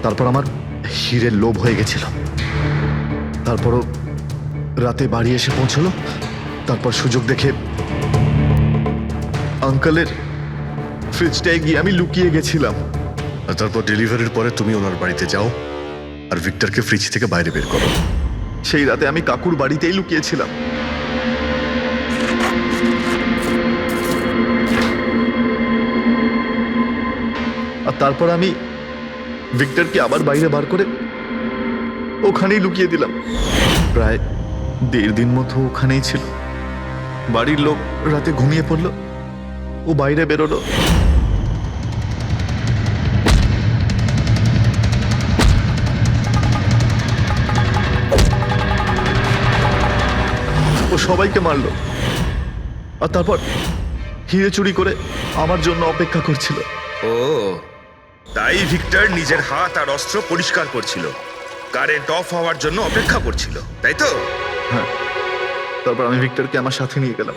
তারপর আমার হিরের লোভ হয়ে গেছিল। তারপরও রাতে বাড়ি এসে পৌঁছলো। তারপর সুযোগ দেখে আঙ্কেলের ফ্রিজটায় গিয়ে আমি লুকিয়ে গেছিলাম। আর তারপর ডেলিভারির পরে তুমি ওনার বাড়িতে যাও আর ভিক্টরকে ফ্রিজ থেকে বাইরে বের করো। সেই রাতে আমি কাকুর বাড়িতেই লুকিয়েছিলাম। আর তারপর আমি ভিক্টরকে আবার বাইরে বার করে ওখানেই লুকিয়ে দিলাম। প্রায় 1.5 দিন মতো ওখানেই ছিল। বাড়ির লোক রাতে ঘুমিয়ে পড়লো, ও বাইরে বেরোলো। ও সবাইকে মারলো, আর তারপর হিরে চুরি করে আমার জন্য অপেক্ষা করছিল। ও, তাই ভিক্টর নিজের হাত আর অস্ত্র পরিষ্কার করছিল, কারেন্ট অফ হওয়ার জন্য অপেক্ষা করছিল, তাই তো? হ্যাঁ, তারপর আমি ভিক্টরকে আমার সাথে নিয়ে গেলাম।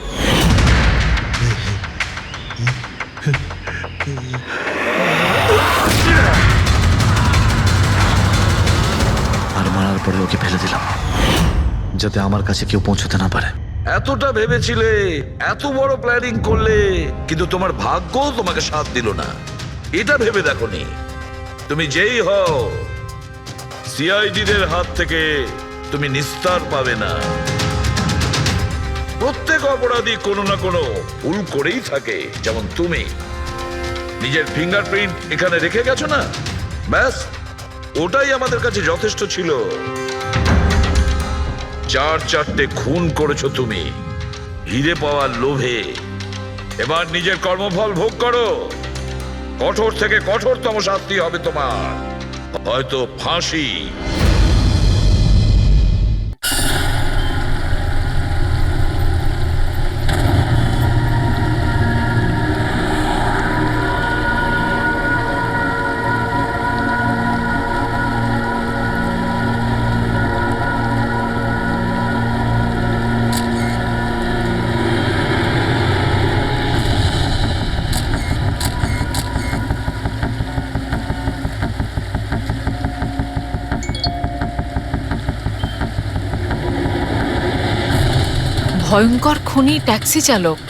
আর মারার পরে ওকে ফেলে দিলাম, যাতে আমার কাছে কেউ পৌঁছতে না পারে। এতটা ভেবেছিলে, এত বড় প্ল্যানিং করলে, কিন্তু তোমার ভাগ্য তোমাকে সাথ দিল না। এটা ভেবে দেখোনি তুমি যেই হও সিআইডিদের হাত থেকে তুমি নিস্তার পাবে না। প্রত্যেক অপরাধী কোনো না কোনো ভুল করেই থাকে, যেমন তুমি। নিজের ফিঙ্গারপ্রিন্ট এখানে রেখে গেছো না, ব্যাস ওটাই আমাদের কাছে যথেষ্ট ছিল। 4 খুন করেছো তুমি হিরে পাওয়ার লোভে। এবার নিজের কর্মফল ভোগ করো। কঠোর থেকে কঠোরতম শাস্তি হবে তোমার, হয়তো ফাঁসি। ভয়ঙ্কর খুনি ট্যাক্সি চালক,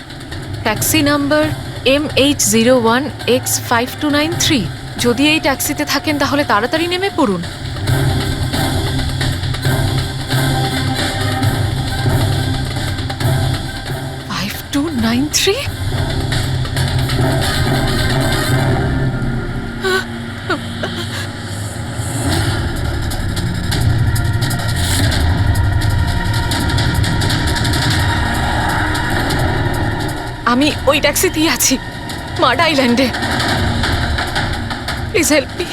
ট্যাক্সি নাম্বার MH01X5293। যদি এই ট্যাক্সিতে থাকেন তাহলে তাড়াতাড়ি নেমে পড়ুন। $5293? আমি ওই ট্যাক্সিতেই আছি, মাড আইল্যান্ডে। Please help me.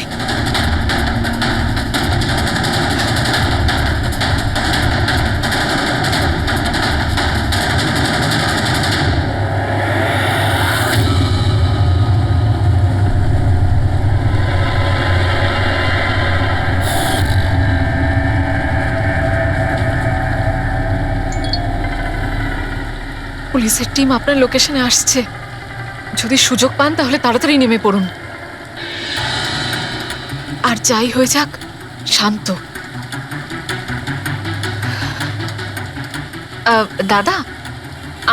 পুলিশের টিম আপনার লোকেশনে আসছে। যদি সুযোগ পান তাহলে তাড়াতাড়ি নেমে পড়ুন। আর যাই হয়ে যাক, শান্ত। দাদা,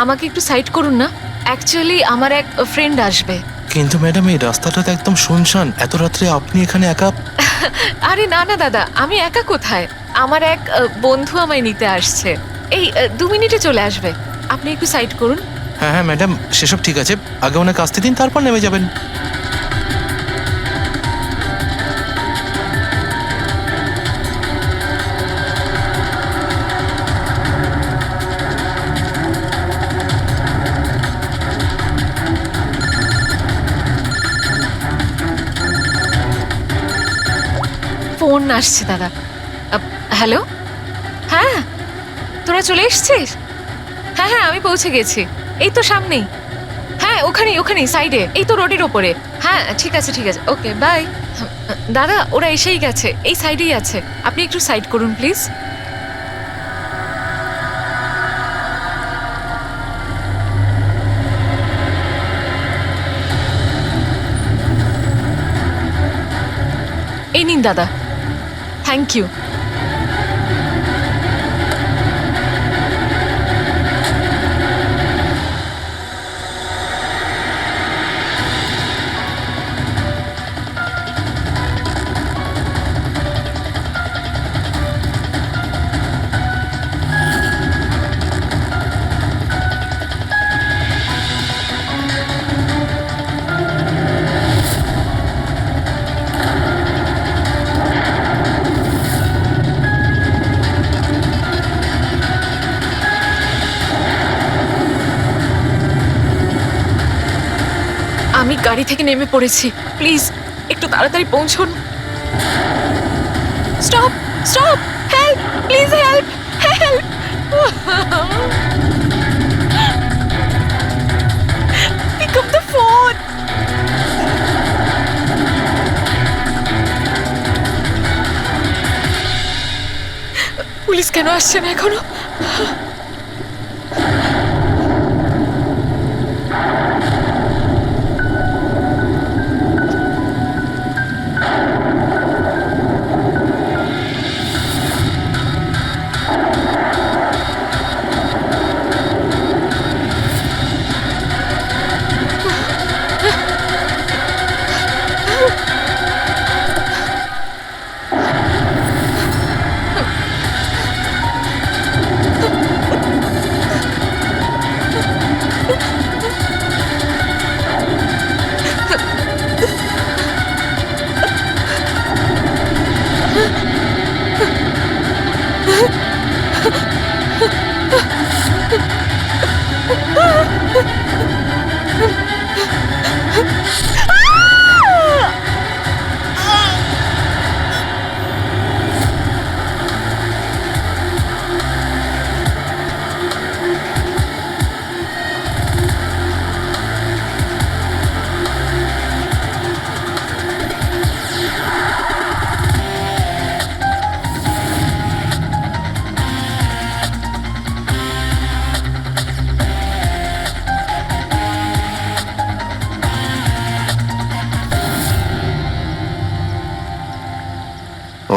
আমাকে একটু সাইড করুন না। অ্যাকচুয়ালি আমার এক ফ্রেন্ড আসবে। কিন্তু ম্যাডাম এই রাস্তাটা তো একদম শুনশান, এত রাত্রে আপনি এখানে একা? আরে না না দাদা, আমি একা কোথায়? আমার এক বন্ধু আমায় নিতে আসছে। এই 2 মিনিটে চলে আসবে। আপনি একটু সাইড করুন। হ্যাঁ হ্যাঁ ম্যাডাম, সেসব ঠিক আছে, আগে ওনাকে আসতে দিন, তারপর নেমে যাবেন। ফোন আসছে দাদা। হ্যালো, হ্যাঁ তোরা চলে এসছিস? হ্যাঁ হ্যাঁ, আমি পৌঁছে গেছি, এই তো সামনেই। হ্যাঁ ওখানেই ওখানেই সাইডে, এই তো রোডের ওপরে। হ্যাঁ ঠিক আছে ঠিক আছে, ওকে বাই। দাদা ওরা এসেই গেছে, এই সাইডেই আছে, আপনি একটু সাইড করুন প্লিজ। এই নিন দাদা, থ্যাংক ইউ। আমি গাড়ি থেকে নেমে পড়েছি, প্লিজ একটু তাড়াতাড়ি পৌঁছুন। Stop stop, help please, help help. Pick up the phone. Police কেন আসছে না এখনো?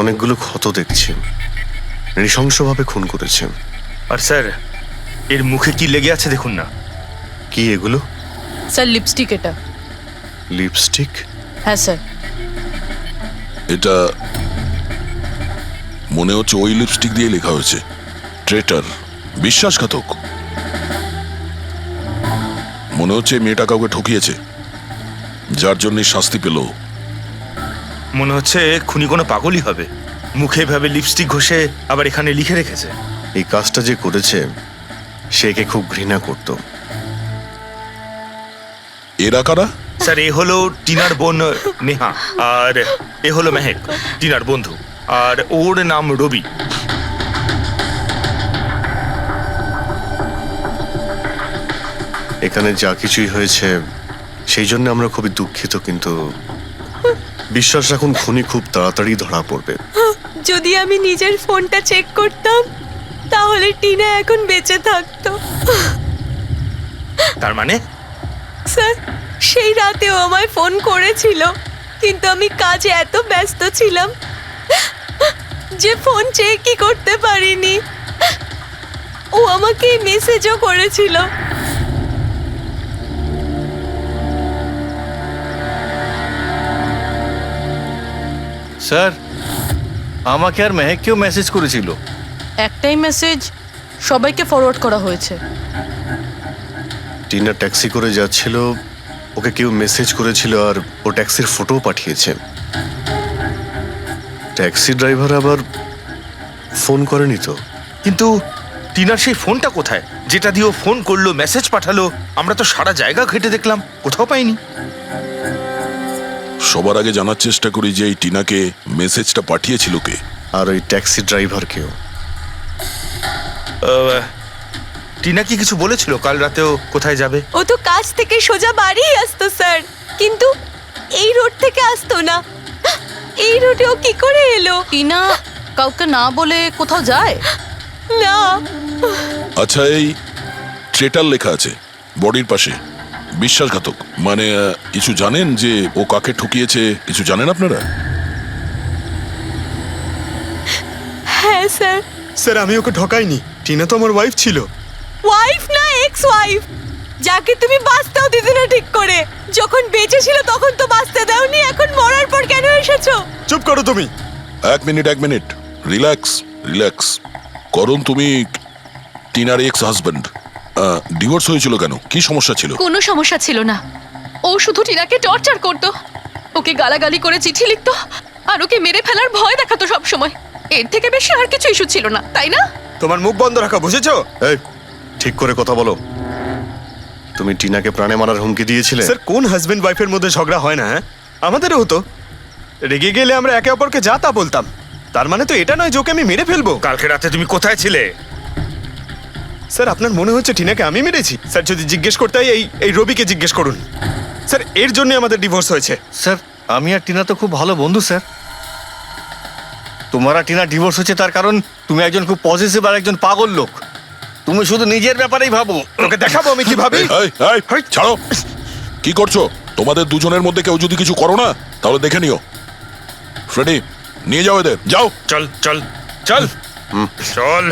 অনেকগুলো ক্ষত দেখছি, নৃশংসভাবে খুন করেছেন। আর স্যার, এর মুখে কি লেগে আছে দেখুন না। কি এগুলো? স্যার লিপস্টিক এটা। লিপস্টিক? হ্যাঁ স্যার। এটা মনে হচ্ছে ওই লিপস্টিক দিয়ে লেখা হয়েছে ট্রেটার, বিশ্বাসঘাতক। মনে হচ্ছে মেয়েটা কাউকে ঠকিয়েছে, যার জন্য শাস্তি পেল। মনে হচ্ছে খুনি কোনো পাগলই হবে, মুখে এভাবে লিপস্টিক ঘষে আবার এখানে লিখে রেখেছে। এই কাজটা যে করেছে সে একে খুব ঘৃণা করত। এরা কারা? স্যার, এ হলো টিনার বোন নেহা, আর এ হলো মেহেক, টিনার বন্ধু, আর ওর নাম রবি। এখানে যা কিছুই হয়েছে সেই জন্য আমরা খুবই দুঃখিত, কিন্তু বিশ্বাস রাখুন খুনি খুব তাড়াতাড়ি ধরা পড়বে। যদি আমি নিজের ফোনটা চেক করতাম তাহলে টিনা এখন বেঁচে থাকতো। তার মানে? স্যার, সেই রাতেও আমায় ফোন করেছিল, কিন্তু আমি কাজে এত ব্যস্ত ছিলাম যে ফোন চেকই করতে পারিনি। ও আমাকে মেসেজও করেছিল। স্যার, আমাকে আর মেহেককেও মেসেজ করেছিল। একটাই মেসেজ সবাইকে ফরওয়ার্ড করা হয়েছে। টিনা ট্যাক্সি করে যাচ্ছিল, ওকে কেউ মেসেজ করেছিল আর ও ট্যাক্সির ফটো পাঠিয়েছে। ট্যাক্সি ড্রাইভার আবার ফোন করেনি তো। কিন্তু টিনার সেই ফোনটা কোথায়, যেটা দিয়ে ও ফোন করলো, মেসেজ পাঠালো? আমরা তো সারা জায়গা ঘেটে দেখলাম, কোথাও পাইনি। সবার আগে জানার চেষ্টা করি যে এই টিনাকে মেসেজটা পাঠিয়েছিল কে, আর ওই ট্যাক্সি ড্রাইভারকেও। টিনা কি কিছু বলেছিল কাল রাতেও কোথায় যাবে? ও তো কাজ থেকে সোজা বাড়ি আসতো স্যার, কিন্তু এই রোড থেকে আসতো না। এই রোডে ও কি করে এলো? টিনা কাউকে না বলে কোথাও যায় না। আচ্ছা, এই ট্রেটার লেখা আছে বডির পাশে, বিশ্বাসঘাতক মানে কিছু জানেন যে ও কাকে ঠকিয়েছে? কিছু জানেন আপনারা? হ্যাঁ স্যার। স্যার, আমি ওকে ঠকাইনি, টিনা তো আমার ওয়াইফ ছিল। ওয়াইফ না, এক্স ওয়াইফ, যাকে তুমি বাঁচতেও দিতে না ঠিক করে। যখন বেঁচে ছিল তখন তো বাঁচতে দাওনি, এখন মরার পর কেন এসেছো? চুপ করো তুমি। এক মিনিট, রিল্যাক্স রিল্যাক্স। করুন, তুমি টিনার এক্স হাজব্যান্ড, ডিভোর্স হয়েছিল কেন? কি সমস্যা ছিল? কোনো সমস্যা ছিল না, ও শুধু টিনাকে টর্চার করতো, ওকে গালাগালি করে চিঠি লিখতো আর ওকে মেরে ফেলার ভয় দেখাতো সব সময়। এর থেকে বেশি আর কিছু ইস্যু ছিল না, তাই না? তোমার মুখ বন্ধ রাখা, বুঝেছো? এই, ঠিক করে কথা বলো। তুমি টিনাকে প্রাণে মারার হুমকি দিয়েছিলে? স্যার, কোন হাজবেন্ড ওয়াইফের মধ্যে ঝগড়া হয় না? হ্যাঁ, আমাদেরও হতো। রেগে গেলে আমরা একে অপরকে যা তা বলতাম। তার মানে তো এটা নয় যে ওকে আমি মেরে ফেলবো। কালকে রাতে তুমি কোথায় ছিলে? স্যার, আপনার মনে হচ্ছে টিনাকে আমি মেরেছি? স্যার, যদি জিজ্ঞেস করতে হয় এই রবিকে জিজ্ঞেস করুন। স্যার, এর জন্য আমাদের ডিভোর্স হয়েছে। স্যার, আমি আর টিনা তো খুব ভালো বন্ধু স্যার। তোমার আর টিনা ডিভোর্স হচ্ছে তার কারণ তুমি একজন খুব পজিটিভ আর একজন পাগল লোক। তুমি শুধু নিজের ব্যাপারেই ভাবো। ওকে দেখাবো আমি কি ভাবি। ছাড়ো, কি করছো? তোমাদের দুজনের মধ্যে কেউ যদি কিছু করো না তাহলে দেখে নিও। ফ্রেডি, নিয়ে যাও এদের, যাও। চল চল চল চল।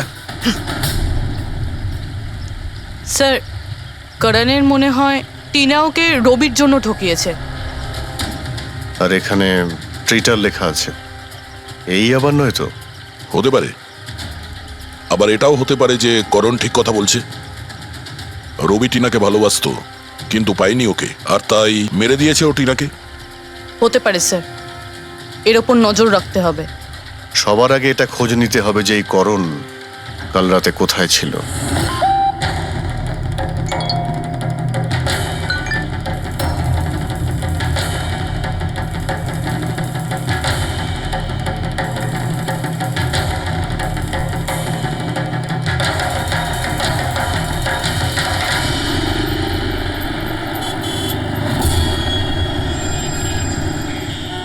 স্যার, করণের মনে হয় টিনা ওকে রবির জন্য ঠকিয়েছে। আর এখানে ট্রেটার লেখা আছে, এই আবার নয় তো? হতে পারে, আবার এটাও হতে পারে যে করণ ঠিক কথা বলছে। রবি টিনাকে ভালোবাসতো কিন্তু পায়নি ওকে, আর তাই মেরে দিয়েছে ও টিনাকে। হতে পারে স্যার, এর ওপর নজর রাখতে হবে। সবার আগে এটা খোঁজ নিতে হবে যে এই করণ কাল রাতে কোথায় ছিল।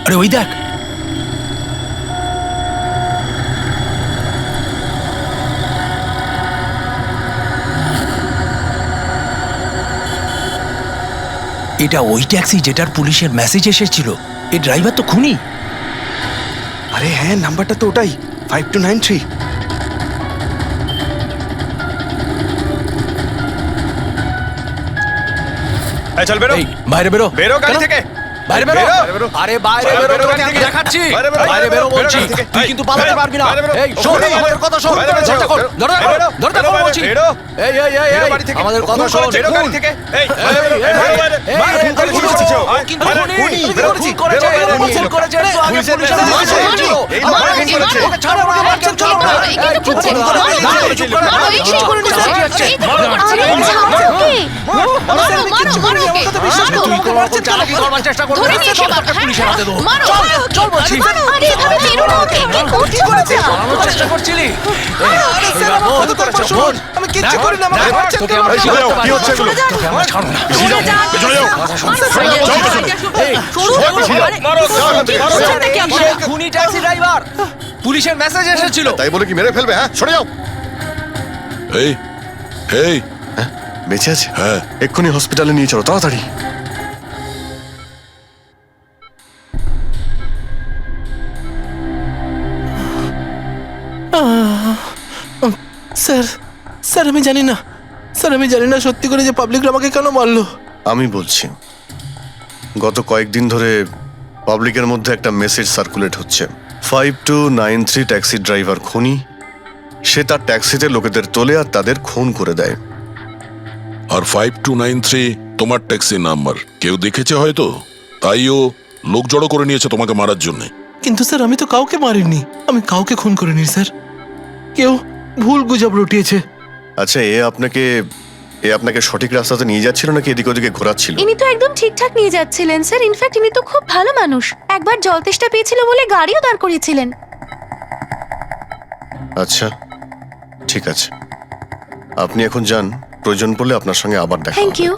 আরে ওই দেখ, এটা ওই ট্যাক্সি যেটার পুলিশের মেসেজ এসেছিল। এই ড্রাইভার তো খুনি। আরে হ্যাঁ, নাম্বারটা তো ওটাই, 5293। চল বেরো, বাইরে বেরো, বেরো গাড়ি থেকে, বাইরে বেরো, আরে বাইরে বেরো, তোকে আমি দেখাচ্ছি, বাইরে বেরো বলছি, তুই কিন্তু পালাতে পারবি না। এই শোন, আমাদের কথা শোন, চেষ্টা কর, ধরে বলছি, এই আমাদের কথা শোন, বেরো গাড়ি থেকে, এই কিন্তু করেছে, ওকে ছাড়ো, আমি কিচ্ছু করি না, খুনি ট্যাক্সি ড্রাইভার, পুলিশের মেসেজ এসেছিল, তাই বলে কি মেরে ফেলবে? হ্যাঁ, সরে যাও। এই এই হ্যাঁ, বেঁচে আছে? হ্যাঁ। এক্ষুনি হসপিটালে নিয়ে চলো, তাড়াতাড়ি। স্যার, স্যার আমি জানি না, স্যার আমি জানি না সত্যি করে যে পাবলিক আমাকে কেন মারলো। আমি বলছি, গত কয়েকদিন ধরে পাবলিকের মধ্যে একটা মেসেজ সার্কুলেট হচ্ছে, 5293 ট্যাক্সি ড্রাইভার খুনি, সে তার ট্যাক্সিতে লোকেদের তোলে আর তাদের খুন করে দেয়। আর 5293 তোমার ট্যাক্সি নাম্বার কেউ দেখেছে হয়তো, তাই ও লোক জড়ো করে নিয়েছে তোমাকে মারার জন্য। কিন্তু স্যার আমি তো কাউকে মারিনি, আমি কাউকে খুন করিনি স্যার, কেউ ভুল গুজব রটিয়েছে। আচ্ছা, এ আপনাকে সঠিক রাস্তাতে নিয়ে যাচ্ছিল নাকি এদিক ওদিকে ঘোরাচ্ছিল? ইনি তো একদম ঠিকঠাক নিয়ে যাচ্ছিলেন স্যার, ইনফ্যাক্ট ইনি তো খুব ভালো মানুষ, একবার জল তেষ্টা পেয়েছিল বলে গাড়িও দাঁড় করিয়েছিলেন। আচ্ছা, ঠিক আছে, আপনি এখন যান, প্রয়োজন পড়লে আপনার সঙ্গে আবার দেখা থ্যাংক হবে। ইউ।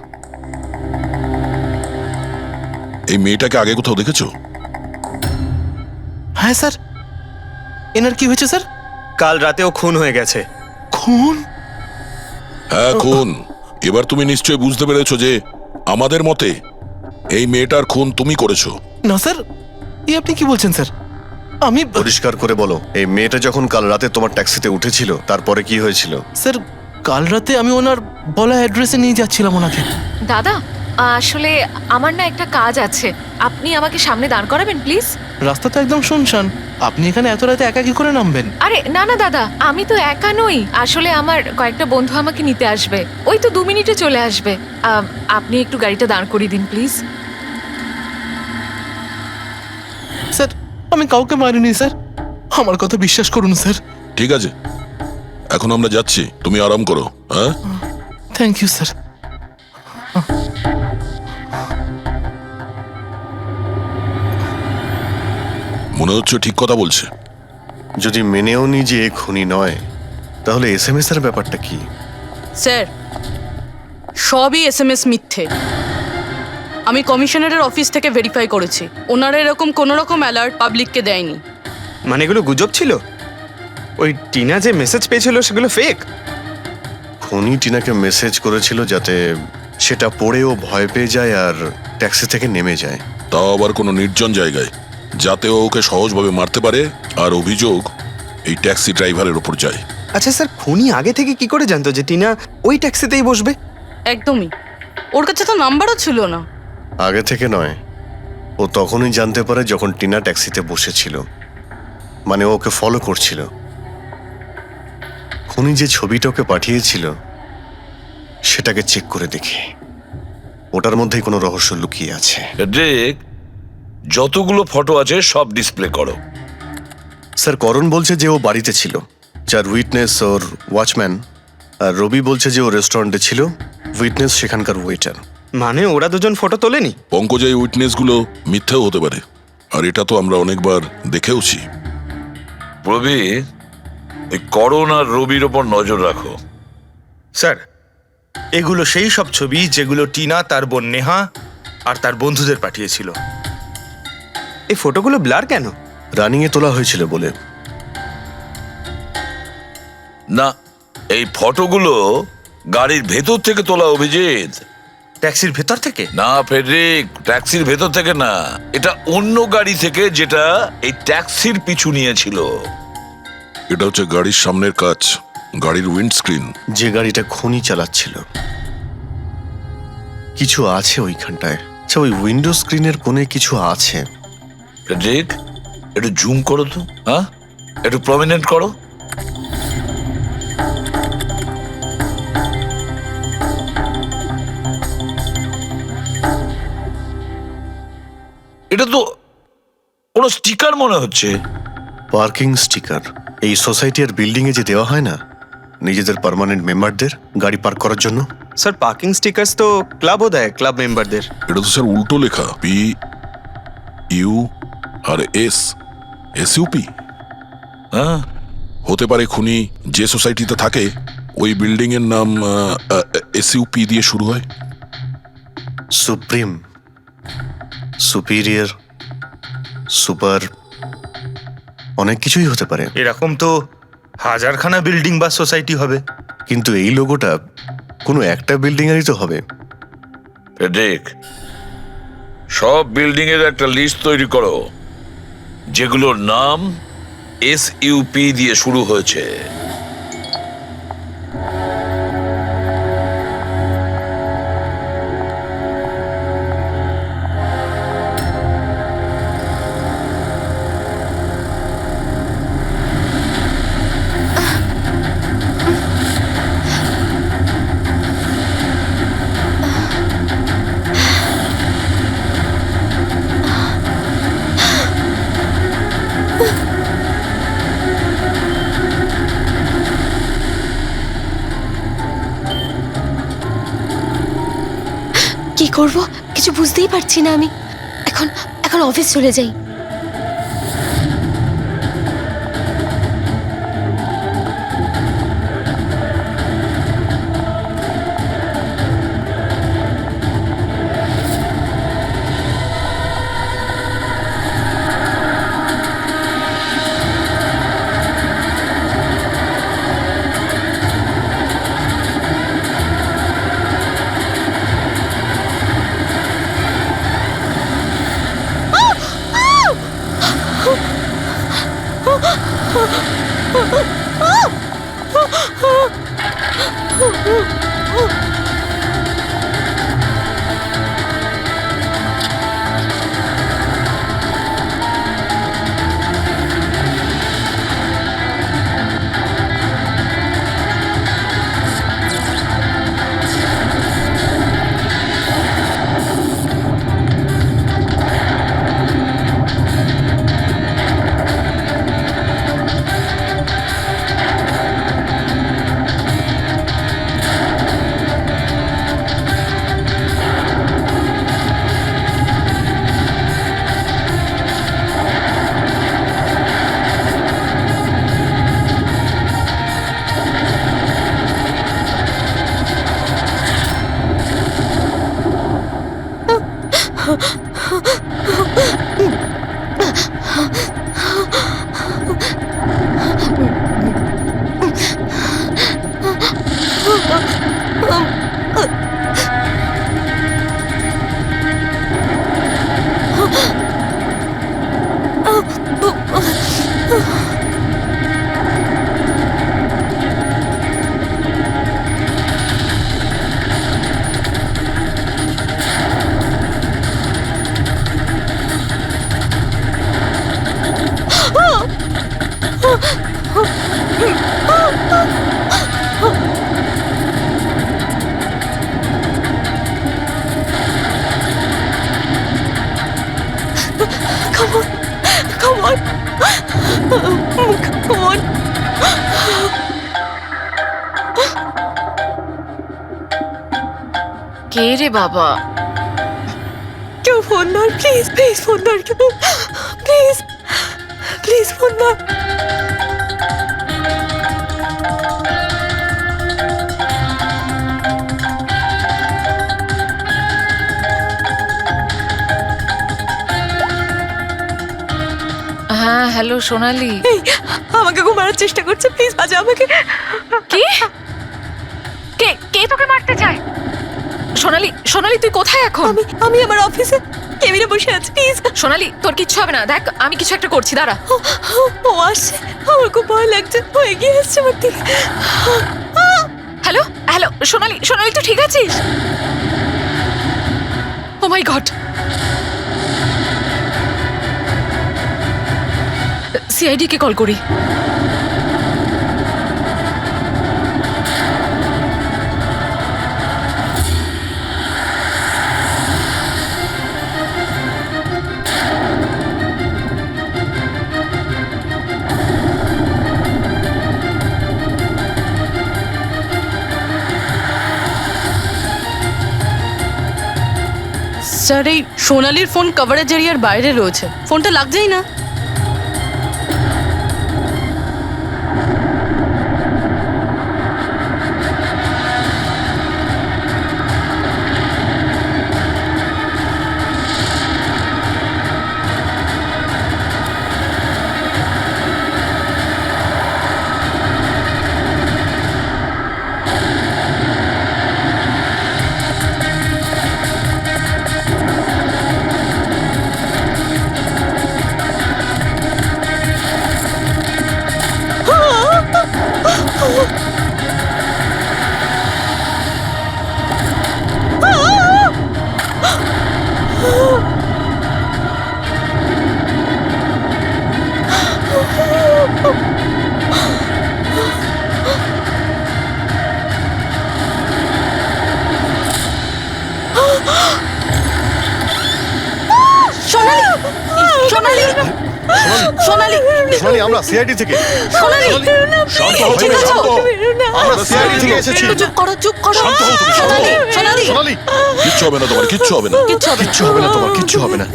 এই মেয়েটাকে আগে কোথাও দেখেছো? হ্যাঁ স্যার। এনার কি হয়েছে স্যার? কাল রাতেও খুন হয়ে গেছে। খুন? হ্যাঁ, খুন। এবার তুমি নিশ্চয়ই বুঝতে পেরেছো যে আমাদের মতে এই মেয়েটার খুন তুমি করেছো। না স্যার, আপনি কি বলছেন স্যার? আমি পরিষ্কার করে বলো, এই মেয়েটা যখন কাল রাতে তোমার ট্যাক্সিতে উঠেছিল তারপরে কি হয়েছিল? স্যার, কাল রাতে আমি ওনার বলা অ্যাড্রেসে নিয়ে যাচ্ছিলাম ওনাকে। দাদা, আসলে আমার না একটা কাজ আছে, আপনি আমাকে সামনে দাঁড় করাবেন প্লিজ? রাস্তা তো একদম শুনশান, আপনি এখানে এত রাতে একা কি করে নামবেন? আরে না না দাদা, আমি তো একা নই, আসলে আমার কয়েকটা বন্ধু আমাকে নিতে আসবে, ওই তো 2 মিনিটে চলে আসবে। আপনি একটু গাড়িটা দাঁড় করিয়ে দিন প্লিজ। স্যার, আমি কাউকে মারিনি স্যার, আমার কথা বিশ্বাস করুন স্যার। ঠিক আছে, এখন আমরা যাচ্ছি, তুমি আরাম করো। হ্যাঁ, থ্যাংক ইউ স্যার। মনে হচ্ছে ঠিক কথা বলছে। যদি মেনেও নি যে এ খুনি নয়, তাহলে এসএমএস এর ব্যাপারটা কি? স্যার, সবই এসএমএস মিথ্যে। আমি কমিশনারের অফিস থেকে ভেরিফাই করেছি, ওনারা এরকম কোনো রকম অ্যালার্ট পাবলিককে দেয়নি। মানে এগুলো গুজব ছিল? ওই টিনা যে মেসেজ পেয়েছিল সেগুলো ফেক? খুনি টিনাকে মেসেজ করেছিল যাতে সেটা পড়েও ভয় পেয়ে যায় আর ট্যাক্সি থেকে নেমে যায়। তাও আবার কোনো নির্জন জায়গায়, যাতে ও ওকে সহজভাবে মারতে পারে আর অভিযোগ এই ট্যাক্সি ড্রাইভারের ওপর যায়। আচ্ছা স্যার, খুনি আগে থেকে কি করে জানতো যে টিনা ওই ট্যাক্সিতেই বসবে? একদমই, ওর কাছে তো নাম্বারও ছিল না। আগে থেকে নয়, ও তখনই জানতে পারে যখন টিনা ট্যাক্সিতে বসেছিল, মানে ও ওকে ফলো করছিল। খুনি যে ছবিটা ওকে পাঠিয়েছিল সেটাকে চেক করে দেখি, ওটার মধ্যেই কোনো রহস্য লুকিয়ে আছে। দেখ, যতগুলো ফটো আছে সব ডিসপ্লে করো। স্যার, করণ বলছে যে ও বাড়িতে ছিল, যার উইটনেস ওর ওয়াচম্যান, আর রবি বলছে যে ও রেস্টুরেন্টে ছিল, উইটনেস সেখানকার ওয়েটার। মানে ওরা দুজন ফটো তোলেনি? পঙ্কজ, এই উইটনেসগুলো মিথ্যেও হতে পারে, আর এটা তো আমরা অনেকবার দেখেওছি। রবি, এই করণ আর রবির ওপর নজর রাখো। স্যার, এগুলো সেই সব ছবি যেগুলো টিনা তার বোন নেহা আর তার বন্ধুদের পাঠিয়েছিল। এই ফটোগুলো ব্লার কেন? রানিংয়ে তোলা হয়েছিল বলে। না, এই ফটোগুলো গাড়ির ভেতর থেকে তোলা, অভিজিৎ। ট্যাক্সির ভেতর থেকে? না ফেডরিক, ট্যাক্সির ভেতর থেকে না, এটা অন্য গাড়ি থেকে যেটা এই ট্যাক্সির পিছু নিয়েছিল। এটা হচ্ছে গাড়ির সামনের কাচ, গাড়ির উইন্ডস্ক্রিন। যে গাড়িটা খনি চালাচ্ছিল কিছু আছে ওইখানটায়। আচ্ছা, ওই উইন্ডো স্ক্রিনের কোণে কিছু আছে। ফেডরিক, একটু জুম করো তো, হ্যাঁ, একটু প্রমিনেন্ট করো। এটা তো কোনো স্টিকার মনে হচ্ছে। Parking sticker. এই সোসাইটি আর বিল্ডিং এ যে দেওয়া হয় না নিজেদের পার্মানেন্ট মেম্বারদের গাড়ি পার্ক করার জন্য। স্যার পার্কিং স্টিকার্স তো ক্লাবও দেয়, ক্লাব মেম্বারদের। এটা তো স্যার উল্টো লেখা, P U R S, SUP. হ্যাঁ, হতে পারে খুনি যে সোসাইটিতে থাকে ওই বিল্ডিং এর নাম এসইউপি দিয়ে শুরু হয়। সুপ্রিম, সুপিরিয়র, সুপার, অনেক কিছুই হতে পারে। এরকম তো হাজারখানা বিল্ডিং বা সোসাইটি হবে। কিন্তু এই লোগোটা কোনো একটা বিল্ডিং এরই তো হবে। ফেডরিক, সব বিল্ডিং এর একটা লিস্ট তৈরি করো যেগুলোর নাম এসইউপি দিয়ে শুরু হয়েছে। কি করব কিছু বুঝতেই পারছি না আমি। এখন এখন অফিস চলে যাই। কে রে বাবা? কেউ ফোন ধর, প্লিজ প্লিজ ফোন ধর, প্লিজ প্লিজ ফোন ধর। হ্যাঁ হ্যালো সোনালি। এই আমাকে খুব মারার চেষ্টা করছে, প্লিজ বাঁচা আমাকে। কি? কে কে তোকে মারতে চায়? সোনালি, সোনালি তুই কোথায় এখন? আমি আমার অফিসে কেবিনে বসে আছি, প্লিজ। সোনালি তোর কিচ্ছু হবে না, দেখ আমি কিছু একটা করছি, দাঁড়া। ও আসছে, আমার খুব ভয় লাগছে, ও এগিয়ে আসছে আমার দিকে। হ্যালো হ্যালো সোনালি, সোনালি তুই ঠিক আছিস? ও মাই গড, সিআইডি কে কল করি। স্যার এই সোনালির ফোন কভারেজ এরিয়ার বাইরে রয়েছে, ফোনটা লাগছেই না। সোনালি, সোনালি, সোনালি, সোনালি, আমরা সিআইডি থেকে। সোনালি, শান্ত হও, ঠিক আছে? আমরা সিআইডি থেকে এসেছি। চুপ করো, চুপ করো। শান্ত হও তুমি, শান্ত হও। সোনালি, সোনালি, কিচ্ছু হবে না তোমার, কিচ্ছু হবে না। কিচ্ছু হবে না। কিচ্ছু হবে না তোমার, কিচ্ছু হবে না।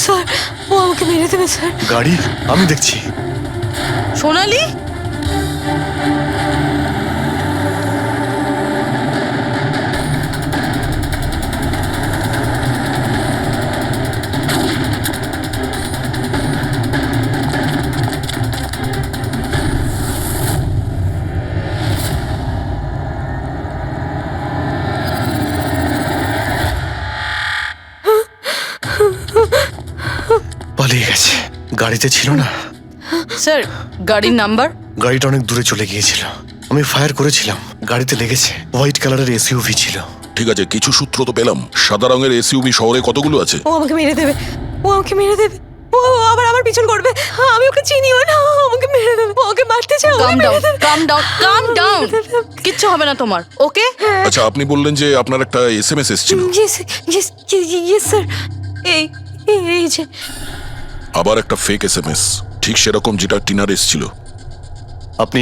স্যার, ও আমাকে মেরে দেবে স্যার। গাড়ি আমি দেখছি। সোনালি, পালিয়ে গেছে, গাড়িতে ছিল না। স্যার গাড়ির নাম্বার? গাড়িটা অনেক দূরে চলে গিয়েছিল, আমি ফায়ার করেছিলাম, গাড়িতে লেগেছে। হোয়াইট কালারের এসইউভি ছিল। ঠিক আছে, কিছু সূত্র তো পেলাম। সাদা রঙের এসইউভি শহরে কতগুলো আছে? ও আমাকে মেরে দেবে, ও আমাকে মেরে দেবে, ও আবার আমার পিছন করবে। আমি ওকে চিনিও না, ও আমাকে মেরে দেবে, ও ওকে মারতে চাও। কাম ডাউন, কাম ডাউন, কাম ডাউন। কিচ্ছু হবে না তোমার, ওকে? আচ্ছা, আপনি বললেন যে আপনার একটা এসএমএস এসেছিল। Yes yes yes sir. এই এই যে আবার একটা ফেক এসএমএস, ঠিক সেরকম যেটা টিনার এসেছিল। আপনি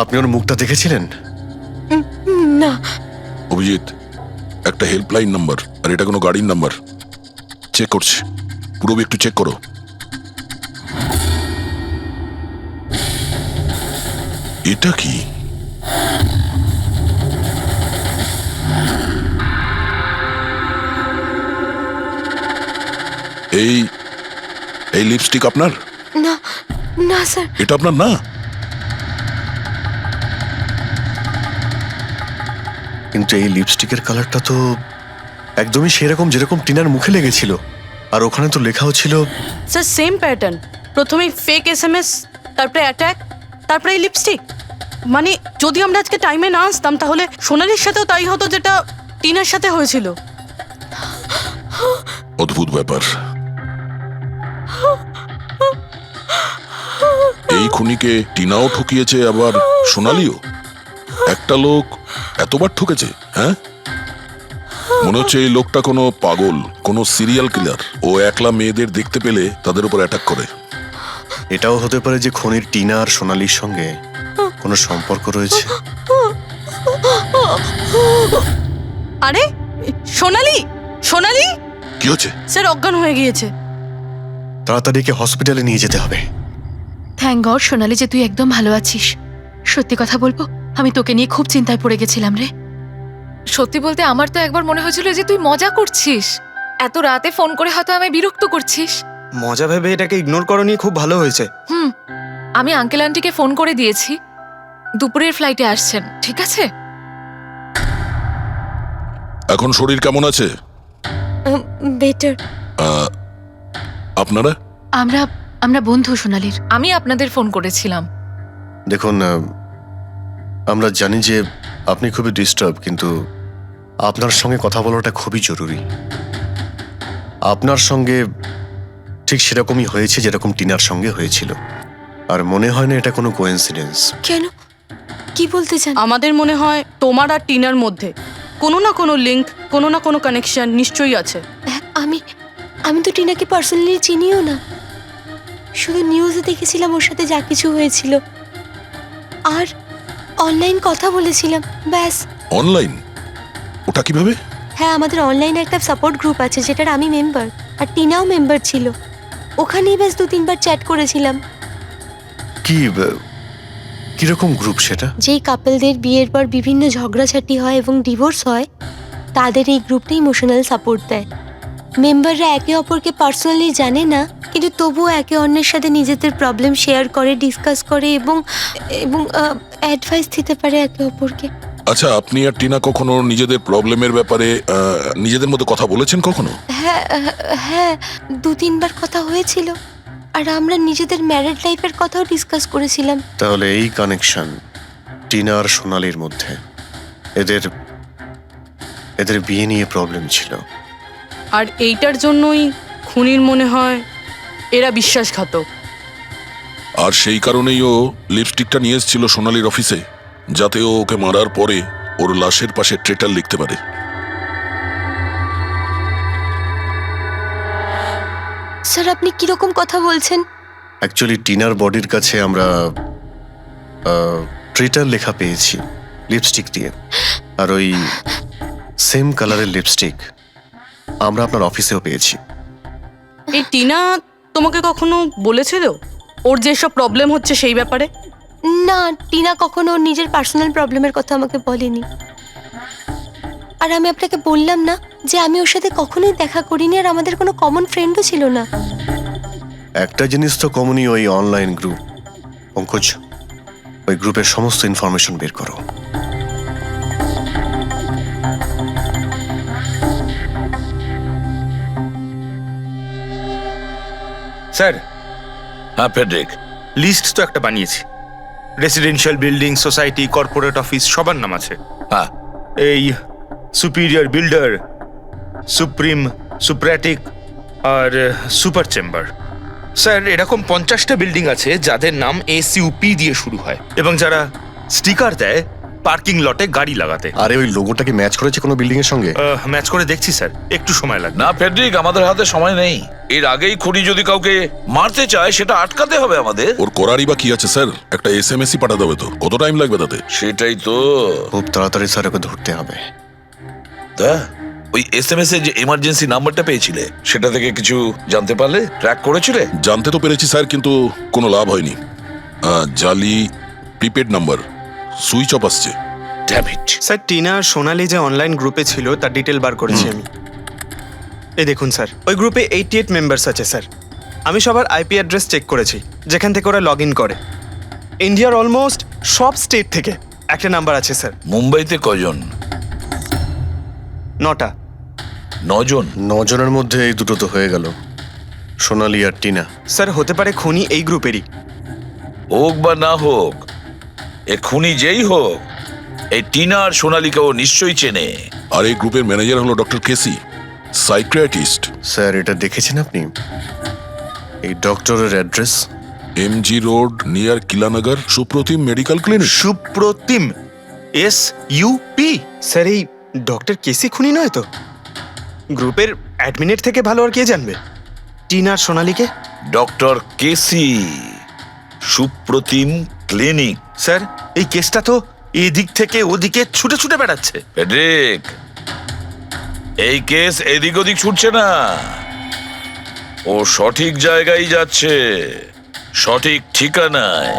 আপনি ওর মুখটা দেখেছিলেন? না। অভিজিৎ, একটা হেল্পলাইন নাম্বার, আর এটা কোনো গাড়ির নাম্বার। চেক করছি, পুরো একটু চেক করো। এটা কি? এই এই লিপস্টিক আপনার? না না স্যার। এটা আপনার না? কিন্তু এই লিপস্টিকের কালারটা তো একদমই সেরকম যেরকম টিনার মুখে লেগেছিল, আর ওখানে তো লেখাও ছিল। স্যার সেম প্যাটার্ন, প্রথমে ফেক এসএমএস, তারপরে অ্যাটাক, তারপরে এই লিপস্টিক। মানে যদি আমরা আজকে টাইমে না আসতাম তাহলে সোনালির সাথেও তাই হতো যেটা টিনার সাথে হয়েছিল। অদ্ভুত ব্যাপার। এই খুনিকে টিনাও ঠকিয়েছে, আবার সোনালিও। একটা লোক এতবার ঠকেছে, হ্যাঁ? মনে হচ্ছে এই লোকটা কোনো পাগল, কোনো সিরিয়াল কিলার। ও একলা মেয়েদের দেখতে পেলে তাদের উপর অ্যাটাক করে। এটাও হতে পারে যে খনির টিনা আর সোনালির সঙ্গে কোনো সম্পর্ক রয়েছে। আরে সোনালি, সোনালি! কি হচ্ছে? স্যার অজ্ঞান হয়ে গিয়েছে। তাড়াতাড়ি একে হসপিটালে নিয়ে যেতে হবে। থ্যাংক গড সোনালি যে তুই একদম ভালো আছিস। সত্যি কথা বলবো, আমি তোকে নিয়ে খুব চিন্তায় পড়ে গেছিলাম রে। সত্যি বলতে আমার তো একবার মনে হয়েছিল যে তুই মজা করছিস, এত রাতে ফোন করে হয়তো আমায় বিরক্ত করছিস। মজা ভেবে এটাকে ইগনোর করনি, খুব ভালো হয়েছে। আমি আঙ্কেল আন্টিকে ফোন করে দিয়েছি, দুপুরের ফ্লাইটে আসছেন, ঠিক আছে? এখন শরীর কেমন আছে? বেটার। আপনারা? আমরা আমরা বন্ধু সোনালির। আমি আপনাদের ফোন করেছিলাম। দেখুন, আমরা জানি যে আপনি খুবই ডিস্টার্ব, কিন্তু আপনার সঙ্গে কথা বলাটা খুবই জরুরি। আপনার সঙ্গে ঠিক সেরকমই হয়েছে যেরকম টিনার সঙ্গে হয়েছিল, আর মনে হয় না এটা কোনো কোইন্সিডেন্স। কেন? কি বলতে চান? আমাদের মনে হয় তোমার আর টিনার মধ্যে কোনো না কোনো লিঙ্ক, কোনো না কোনো কানেকশন নিশ্চয়ই আছে। আমি তো টিনাকে পার্সোনালি চিনিও না, শুধু নিউজে দেখেছিলাম ওর সাথে যা কিছু হয়েছিল, আর অনলাইন কথা বলেছিলাম, ব্যাস। অনলাইন? ওটা কিভাবে? হ্যাঁ, আমাদের অনলাইনে একটা সাপোর্ট গ্রুপ আছে যেটার আমি মেম্বার, আর টিনাও মেম্বার ছিল। ওখানেই বেশ 2-3 বার চ্যাট করেছিলাম। কিরকম গ্রুপ সেটা? যেই কাপলদের বিয়ের পর বিভিন্ন ঝগড়াঝাটি হয় এবং ডিভোর্স হয়, তাদের এই গ্রুপটা ইমোশনাল সাপোর্ট দেয়। মেম্বাররা একে অপরকে পার্সোনালি জানে না, কিন্তু তবুও একে অন্যের সাথে নিজেদের প্রবলেম শেয়ার করে, ডিসকাস করে এবং অ্যাডভাইস দিতে পারে একে অপরকে। আচ্ছা, আপনি আর টিনা কখনো নিজেদের প্রবলেমের ব্যাপারে নিজেদের মধ্যে কথা বলেছেন কখনো? হ্যাঁ, 2-3 বার কথা হয়েছিল, আর আমরা নিজেদের ম্যারিড লাইফের কথাও ডিসকাস করেছিলাম। তাহলে এই কানেকশন টিনা আর সোনালির মধ্যে, এদের বিয়ে নিয়ে প্রবলেম ছিল, আর এইটার জন্যই খুনির মনে হয় এরা বিশ্বাসঘাতক। আর সেই কারণেই ও লিপস্টিকটা নিয়ে এসেছিল সোনালির অফিসে, যাতে ও ওকে মারার পরে ওর লাশের পাশে ট্রেটার লিখতে পারে। স্যার, আপনি কিরকম কথা বলছেন? অ্যাকচুয়ালি টিনার বডির কাছে আমরা ট্রেটার লেখা পেয়েছি লিপস্টিক দিয়ে, আর ওই সেম কালারের লিপস্টিক আমরা আপনার অফিসেও পেয়েছি। এই টিনা তোমাকে কখনো বলেছিল ওর যেসব প্রবলেম হচ্ছে সেই ব্যাপারে? না, টিনা কখনো ওর নিজের পার্সোনাল প্রবলেমের কথা আমাকে বলেনি। আর আমি আপনাকে বললাম না যে আমি ওর সাথে কখনোই দেখা করিনি, আর আমাদের কোনো কমন ফ্রেন্ডও ছিল না। একটা জিনিস তো কমনই, ওই অনলাইন গ্রুপ। পঙ্কজ, ওই গ্রুপের সমস্ত ইনফরমেশন বের করো। স্যার, হ্যাঁ ফেডরিক, লিস্ট তো একটা বানিয়েছি। Residential building, society, corporate office সবার নাম আছে। হ্যাঁ, এই সুপিরিয়র বিল্ডার, সুপ্রিম, সুপ্রাটিক আর সুপার চেম্বার। স্যার, এরকম 50টা বিল্ডিং আছে যাদের নাম SUP দিয়ে শুরু হয়, এবং যারা স্টিকার দেয় পার্কিং লটে গাড়ি লাগাতে। আরে ওই লোগোটা কি ম্যাচ করেছে কোনো বিল্ডিং এর সঙ্গে? ম্যাচ করে দেখছি স্যার, একটু সময় লাগবে। না ফেডরিক, আমাদের হাতে সময় নেই। এর আগেই খুনি যদি কাউকে মারতে চায় সেটা আটকাতে হবে আমাদের। ওর করারই বা কি আছে স্যার? একটা SMS-ই পাঠাতে হবে তো, কত টাইম লাগবে তাতে? সেটাই তো। খুব তাড়াতাড়ি স্যার ওকে ধরতে হবে। তা ওই SMS এর যে এমার্জেন্সি নাম্বারটা পেয়েছিলে, সেটা থেকে কিছু জানতে পারলে? ট্র্যাক করেছিলে? জানতে তো পেরেছি স্যার, কিন্তু কোনো লাভ হয়নি। জালি প্রিপেড নাম্বার, সুইচ অফ আসছে। Damn it. স্যার, টিনা আর সোনালি যে অনলাইন গ্রুপে ছিল তার ডিটেল বার করেছি আমি। এই দেখুন স্যার, ওই গ্রুপে 88 মেম্বার্স আছে স্যার। আমি সবার IP অ্যাড্রেস চেক করেছি যেখান থেকে ওরা লগ ইন করে। ইন্ডিয়ার অলমোস্ট সব স্টেট থেকে একটা নাম্বার আছে স্যার। মুম্বাইতে কজন? 9টা। 9 জন? 9 জনের মধ্যে এই দুটো তো হয়ে গেল, সোনালি আর টিনা। স্যার, হতে পারে খুনি এই গ্রুপেরই। হোক বা না হোক, এ খুনি যেই হোক, এই টিনা আর সোনালিকাও নিশ্চয়ই চেনে। আর এই গ্রুপের ম্যানেজার হলো ডক্টর কেসি, সাইকিয়াট্রিস্ট। স্যার, এটা দেখেছেন আপনি? এই ডক্টরের address MG road near Kilanagar, Supratim medical clinic. Supratim, SUP? Sir, এই ডক্টর কেসি খুনি নয় তো? গ্রুপের অ্যাডমিনের থেকে ভালো আর কে জানবে টিনা আর সোনালিকে? ডক্টর কেসি, সুপ্রতিম ক্লিনিক। স্যার, এই কেসটা তো এদিক থেকে ওদিকে ছুটে ছুটে বেড়াচ্ছে। ফেডরিক, এই কেস এদিক ওদিক ছুটছে না, ও সঠিক জায়গায় যাচ্ছে, সঠিক ঠিকানায়।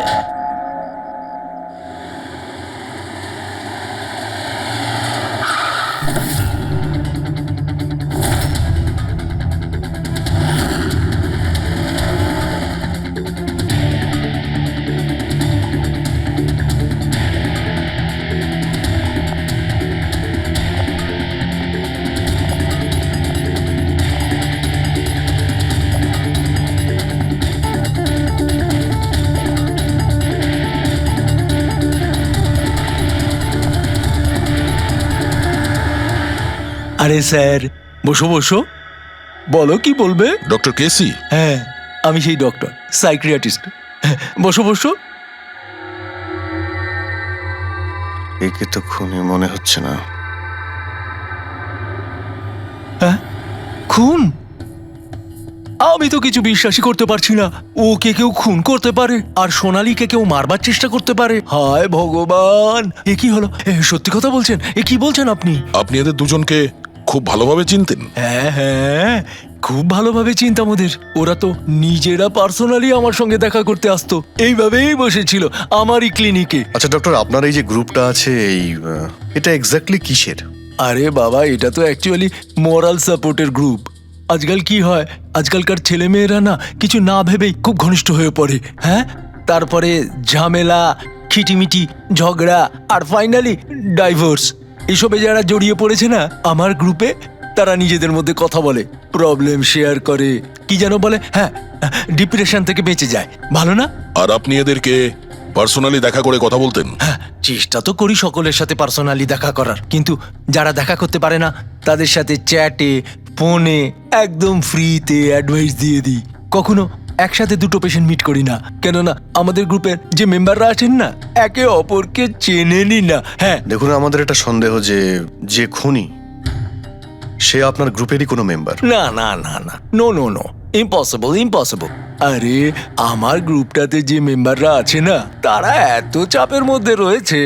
আরে স্যার, বসো বসো, বলো কি বলবে। ডক্টর কেসি, হ্যাঁ, আমি সেই ডক্টর, সাইক্রিয়াটিস্ট। বসো বসো। একে তো খুনি মনে হচ্ছে না। হ্যাঁ, খুন? আমি তো কিছু বিশ্বাসই করতে পারছি না। ওকে কেউ খুন করতে পারে আর সোনালীকে কেউ মারবার চেষ্টা করতে পারে? হায় ভগবান, এ কি হলো? সত্যি কথা বলছেন? এ কি বলছেন আপনি? আপনি এদের দুজনকে খুব ভালোভাবে চিনতেন? হ্যাঁ হ্যাঁ, খুব ভালোভাবে চিনতাম ওদের। ওরা তো নিজেরা পার্সোনালি আমার সঙ্গে দেখা করতে আসতো, এইভাবেই বসেছিল আমারই ক্লিনিকে। আচ্ছা ডক্টর, আপনার এই যে গ্রুপটা আছে, এটা এক্স্যাক্টলি কিসের? আরে বাবা, এটা তো অ্যাকচুয়ালি মোরাল সাপোর্টের গ্রুপ। আজকাল কি হয়, আজকালকার ছেলেমেয়েরা না কিছু না ভেবেই খুব ঘনিষ্ঠ হয়ে পড়ে। হ্যাঁ, তারপরে ঝামেলা, খিটিমিটি, ঝগড়া আর ফাইনালি ডাইভোর্স। এসবে যারা জড়িয়ে পড়েছে না আমার গ্রুপে, তারা নিজেদের মধ্যে কথা বলে, প্রবলেম শেয়ার করে, কি যেন বলে, হ্যাঁ, ডিপ্রেশন থেকে বেঁচে যায়। ভালো না? আর আপনি এদেরকে পার্সোনালি দেখা করে কথা বলতেন? হ্যাঁ, চেষ্টা তো করি সকলের সাথে পার্সোনালি দেখা করার, কিন্তু যারা দেখা করতে পারে না তাদের সাথে চ্যাটে, ফোনে একদম ফ্রিতে অ্যাডভাইস দিয়ে দিই। কখনো একসাথে দুটো পেশেন্ট মিট করি না, কেননা আমাদের গ্রুপের যে মেম্বাররা আছেন না একে অপরকে চেনেনি না। হ্যাঁ, দেখুন, আমাদের একটা সন্দেহ যে খুনি সে আপনার গ্রুপেরই কোনো মেম্বার। না না না না, no no no, impossible impossible. আরে আমার গ্রুপটাতে যে মেম্বাররা আছে না তারা এত চাপের মধ্যে রয়েছে,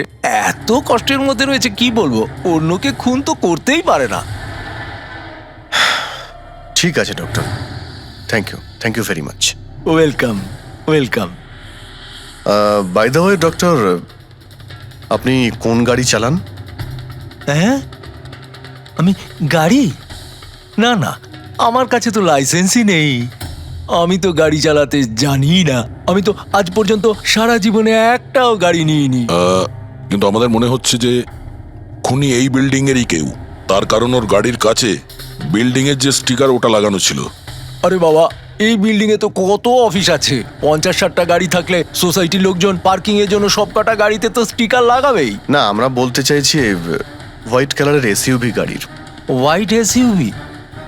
এত কষ্টের মধ্যে রয়েছে, কি বলবো, অন্যকে খুন তো করতেই পারে না। ঠিক আছে doctor, thank you very much. Welcome welcome. By the way doctor, আপনি কোন গাড়ি চালান? হ্যাঁ, আমি গাড়ি? না না, আমার কাছে তো লাইসেন্সই নেই, আমি তো গাড়ি চালাতে জানি না। আমি তো আজ পর্যন্ত সারা জীবনে একটাও গাড়ি নিইনি। কিন্তু আমাদের মনে হচ্ছে যে খুনি এই বিল্ডিং এরই কেউ, তার কারণ ওর গাড়ির কাছে বিল্ডিং এর যে স্টিকার ওটা লাগানো ছিল। আরে বাবা, এই বিল্ডিং এ তো কত অফিস আছে, 50-60টা গাড়ি থাকলে সোসাইটির লোকজন পার্কিং এর জন্য সব কটা গাড়িতে তো স্টিকার লাগাবেই। না, আমরা বলতে চাইছি হোয়াইট কালারের এসইউভি গাড়ির। White SUV?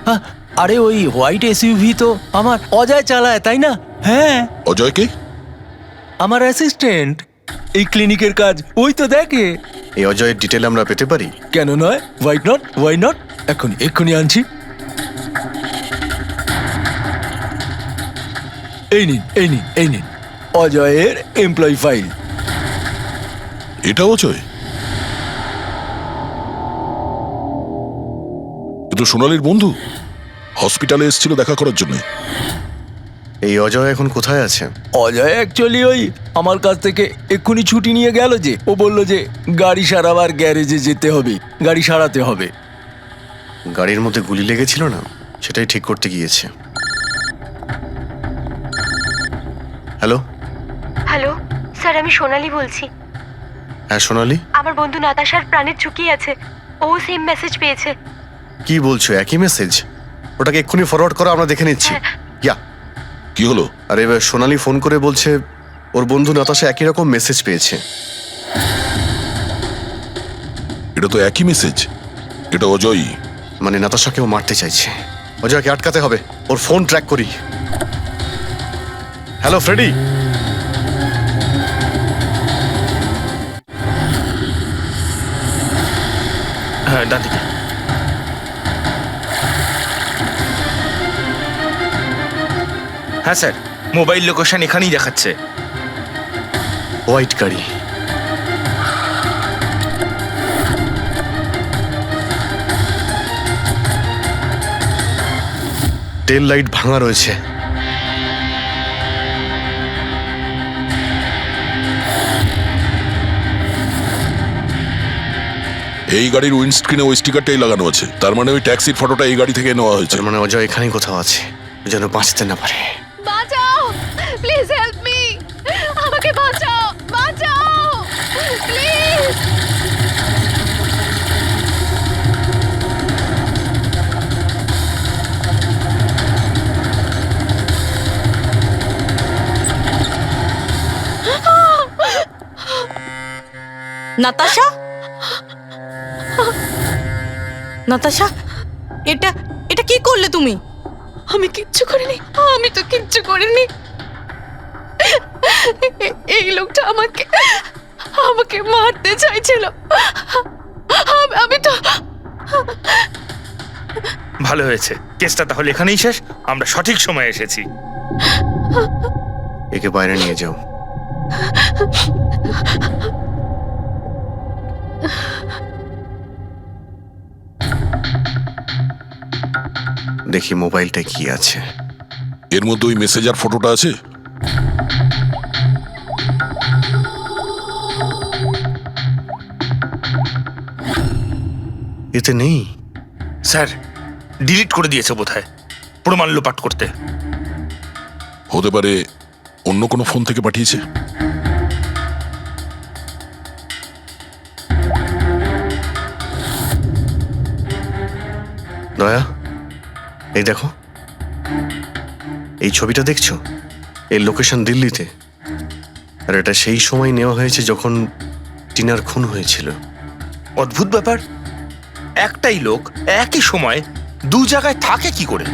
হ্যাঁ, আরে ওই হোয়াইট এসইউভি তো আমার অজয় চালায়, তাই না? হ্যাঁ। অজয় কে? আমার অ্যাসিস্ট্যান্ট, এই ক্লিনিকের কাজ ওই তো দেখে। এই অজয়ের ডিটেল আমরা পেতে পারি? কেন নয়, ওয়াই নট, এক্ষুনি আনছি। এই নিন অজয়ের এমপ্লয়ি ফাইল। এটা অজয়? কিন্তু সোনালীর বন্ধু হসপিটালে এসেছিল দেখা করার জন্য। এই অজয় এখন কোথায় আছে? অজয় অ্যাকচুয়ালি ওই আমার কাছ থেকে এক্ষুনি ছুটি নিয়ে গেল, যে ও বলল যে গাড়ি সারাবার গ্যারেজে যেতে হবে, গাড়ি সারাতে হবে। গাড়ির মধ্যে গুলি লেগেছিল না, সেটাই ঠিক করতে গিয়েছে। হ্যালো হ্যালো স্যার, আমি সোনালী বলছি। হ্যাঁ সোনালী, আমার বন্ধু নাতাশার প্রাণের ঝুঁকি আছে, ও সেম মেসেজ পেয়েছে। কি বলছো? একই মেসেজ? ওটাকে এক্ষুনি ফরওয়ার্ড করো, আমরা দেখে নিচ্ছি। ইয়া, কি হলো? আরে এবার সোনালী ফোন করে বলছে ওর বন্ধু নাতাশা একই রকম মেসেজ পেয়েছে। এটা তো একই মেসেজ, এটা অজয়ই। মানে নাতাশাকেও মারতে চাইছে। অজয়কে আটকাতে হবে, ওর ফোন ট্র্যাক করি। Hello Freddie. হ্যাঁ, ডান দিকে। হ্যাঁ স্যার, মোবাইল লোকেশন এখানেই দেখাচ্ছে। হোয়াইট গাড়ি। টেল লাইট ভাঙা রয়েছে। এই গাড়ির উইন্ডস্ক্রিনে ওই স্টিকারটাই লাগানো আছে, তার মানে ওই ট্যাক্সির ফটোটা এই গাড়ি থেকে নেওয়া হয়েছে। তার মানে অজয় এখানেই কোথাও আছে, যেন বাঁচতে না পারে। বাঁচাও, প্লিজ হেল্প মি, আমাকে বাঁচাও, প্লিজ। নাতাশা, নাতাশা, এটা এটা কি করলে তুমি? আমি কিচ্ছু করিনি, আমি তো কিচ্ছু করিনি। এই লোকটা আমাকে আমাকে মারতে চাইছিল। আমি তো ভালো হয়েছে, কেসটা তাহলে এখানেই শেষ। আমরা সঠিক সময়ে এসেছি। একে বাইরে নিয়ে যাও। দেখি মোবাইলটা কি আছে। এর মধ্যে ওই মেসেজার ফটোটা আছে? এতে নেই। স্যার, ডিলিট করে দিয়েছে বোধহয় প্রমাণ লোপাট করতে। হতে পারে অন্য কোনো ফোন থেকে পাঠিয়েছে। দয়া, এই দেখো, এই ছবিটা দেখছো? এর লোকেশন দিল্লিতে, আর এটা সেই সময় নেওয়া হয়েছে যখন টিনার খুন হয়েছিল। অদ্ভুত ব্যাপার, একটাই লোক একই সময় দু জায়গায় থাকে কি করে?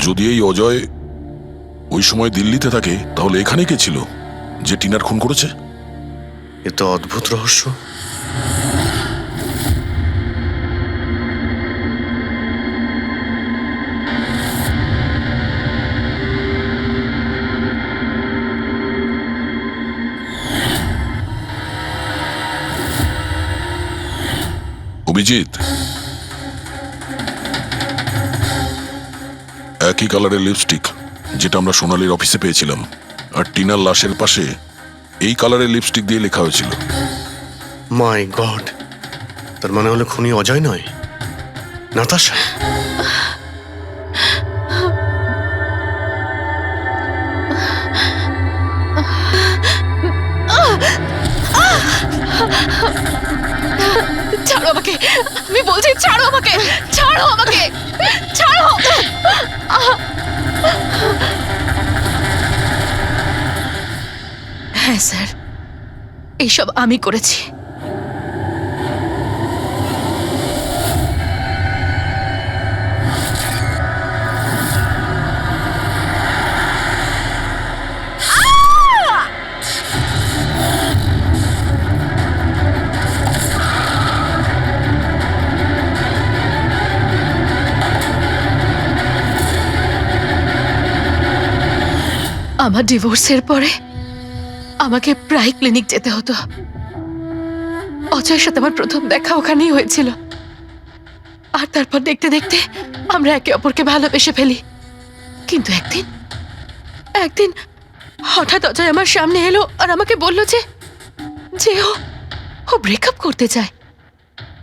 যদি এই অজয় ওই সময় দিল্লিতে থাকে, তাহলে এখানে কে ছিল যে টিনার খুন করেছে? এ তো অদ্ভুত রহস্য। অভিজিৎ, একই কালারের লিপস্টিক যেটা আমরা সোনালির অফিসে পেয়েছিলাম, আর টিনার লাশের পাশে এই কালারের লিপস্টিক দিয়ে লেখা হয়েছিল। মাই গড, তার মানে হলো খুনি অজয় নয়, নাতাশা। ছাড়ো আমাকে, আমি বলছি ছাড়ো আমাকে, ছাড়ো আমাকে, ছাড়ো। হ্যাঁ স্যার, এইসব আমি করেছি। আমার ডিভোর্সের পরে আমাকে প্রায় ক্লিনিক যেতে হতো। অজয়ের সাথে আমার প্রথম দেখা ওখানেই হয়েছিল, আর তারপর দেখতে দেখতে আমরা একে অপরকে ভালোবেসে ফেলি। কিন্তু একদিন হঠাৎ অজয় আমার সামনে এলো আর আমাকে বলল যে ও ব্রেকআপ করতে চায়।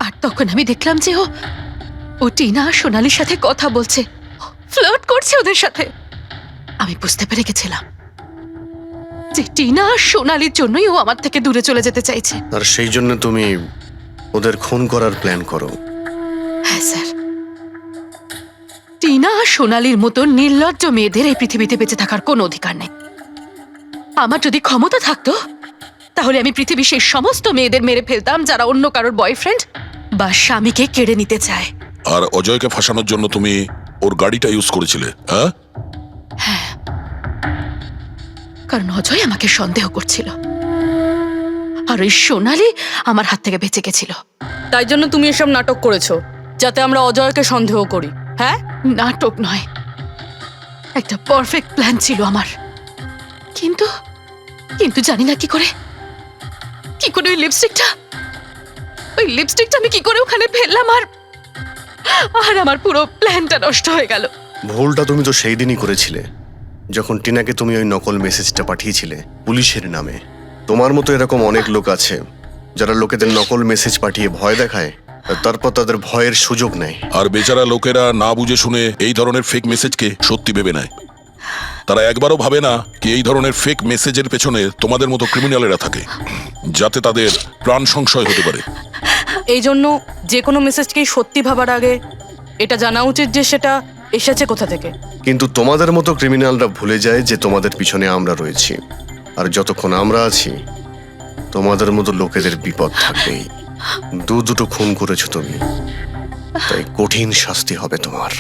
আর তখন আমি দেখলাম যে ও টিনা আর সোনালির সাথে কথা বলছে, ফ্লার্ট করছে ওদের সাথে। আমি বুঝতে পেরে গেছিলাম যে টিনা আর সোনালির জন্যই ও আমার থেকে দূরে চলে যেতে চাইছে। আর সেই জন্য তুমি ওদের খুন করার প্ল্যান করো? হ্যাঁ স্যার, টিনা আর সোনালির মতো নির্লজ্জ মেয়েদের এই পৃথিবীতে বেঁচে থাকার কোনো অধিকার নেই। আমার যদি ক্ষমতা থাকতো, তাহলে আমি পৃথিবীর সেই সমস্ত মেয়েদের মেরে ফেলতাম যারা অন্য কারোর বয়ফ্রেন্ড বা স্বামীকে কেড়ে নিতে চায়। আর অজয়কে ফাঁসানোর জন্য তুমি ওর গাড়িটা ইউজ করেছিলে? হ্যাঁ, কারণ অজয় আমাকে সন্দেহ করছিল, আর ওই সোনালি আমার হাত থেকে বেঁচে গেছিল। তাই জন্য তুমি এসব নাটক করেছো, যাতে আমরা অজয়কে সন্দেহ করি। হ্যাঁ, নাটক নয়, একটা পারফেক্ট প্ল্যান ছিল আমার। কিন্তু কিন্তু জানি না কি করে ওই লিপস্টিকটা আমি কি করে ওখানে ফেললাম, আর আমার পুরো প্ল্যানটা নষ্ট হয়ে গেল। ভুলটা তুমি তো সেই দিনই করেছিলে, যখন টিনাকে তুমি ওই নকল মেসেজটা পাঠিয়েছিলে পুলিশের নামে। তোমার মতো এরকম অনেক লোক আছে যারা লোকেদের নকল মেসেজ পাঠিয়ে ভয় দেখায়, আর তারপর তাদের ভয়ের সুযোগ নেয়। আর বেচারা লোকেরা না বুঝে শুনে এই ধরনের ফেক মেসেজকে সত্যি ভেবে নেয়। তারা একবারও ভাবে না কি এই ধরনের ফেক মেসেজের পেছনে তোমাদের মতো ক্রিমিনালেরা থাকে, যাতে তাদের প্রাণ সংশয় হতে পারে। এই জন্য যে কোনো মেসেজকেই সত্যি ভাবার আগে এটা জানা উচিত যে সেটা এসেছে কোথা থেকে। কিন্তু তোমাদের মতো ক্রিমিনালরা ভুলে যায় যে তোমাদের পিছনে আমরা রয়েছি, আর যতক্ষণ আমরা আছি তোমাদের মতো লোকেদের বিপদ থাকবেই। দুটো খুন করেছো তুমি, তাই কঠিন শাস্তি হবে তোমার।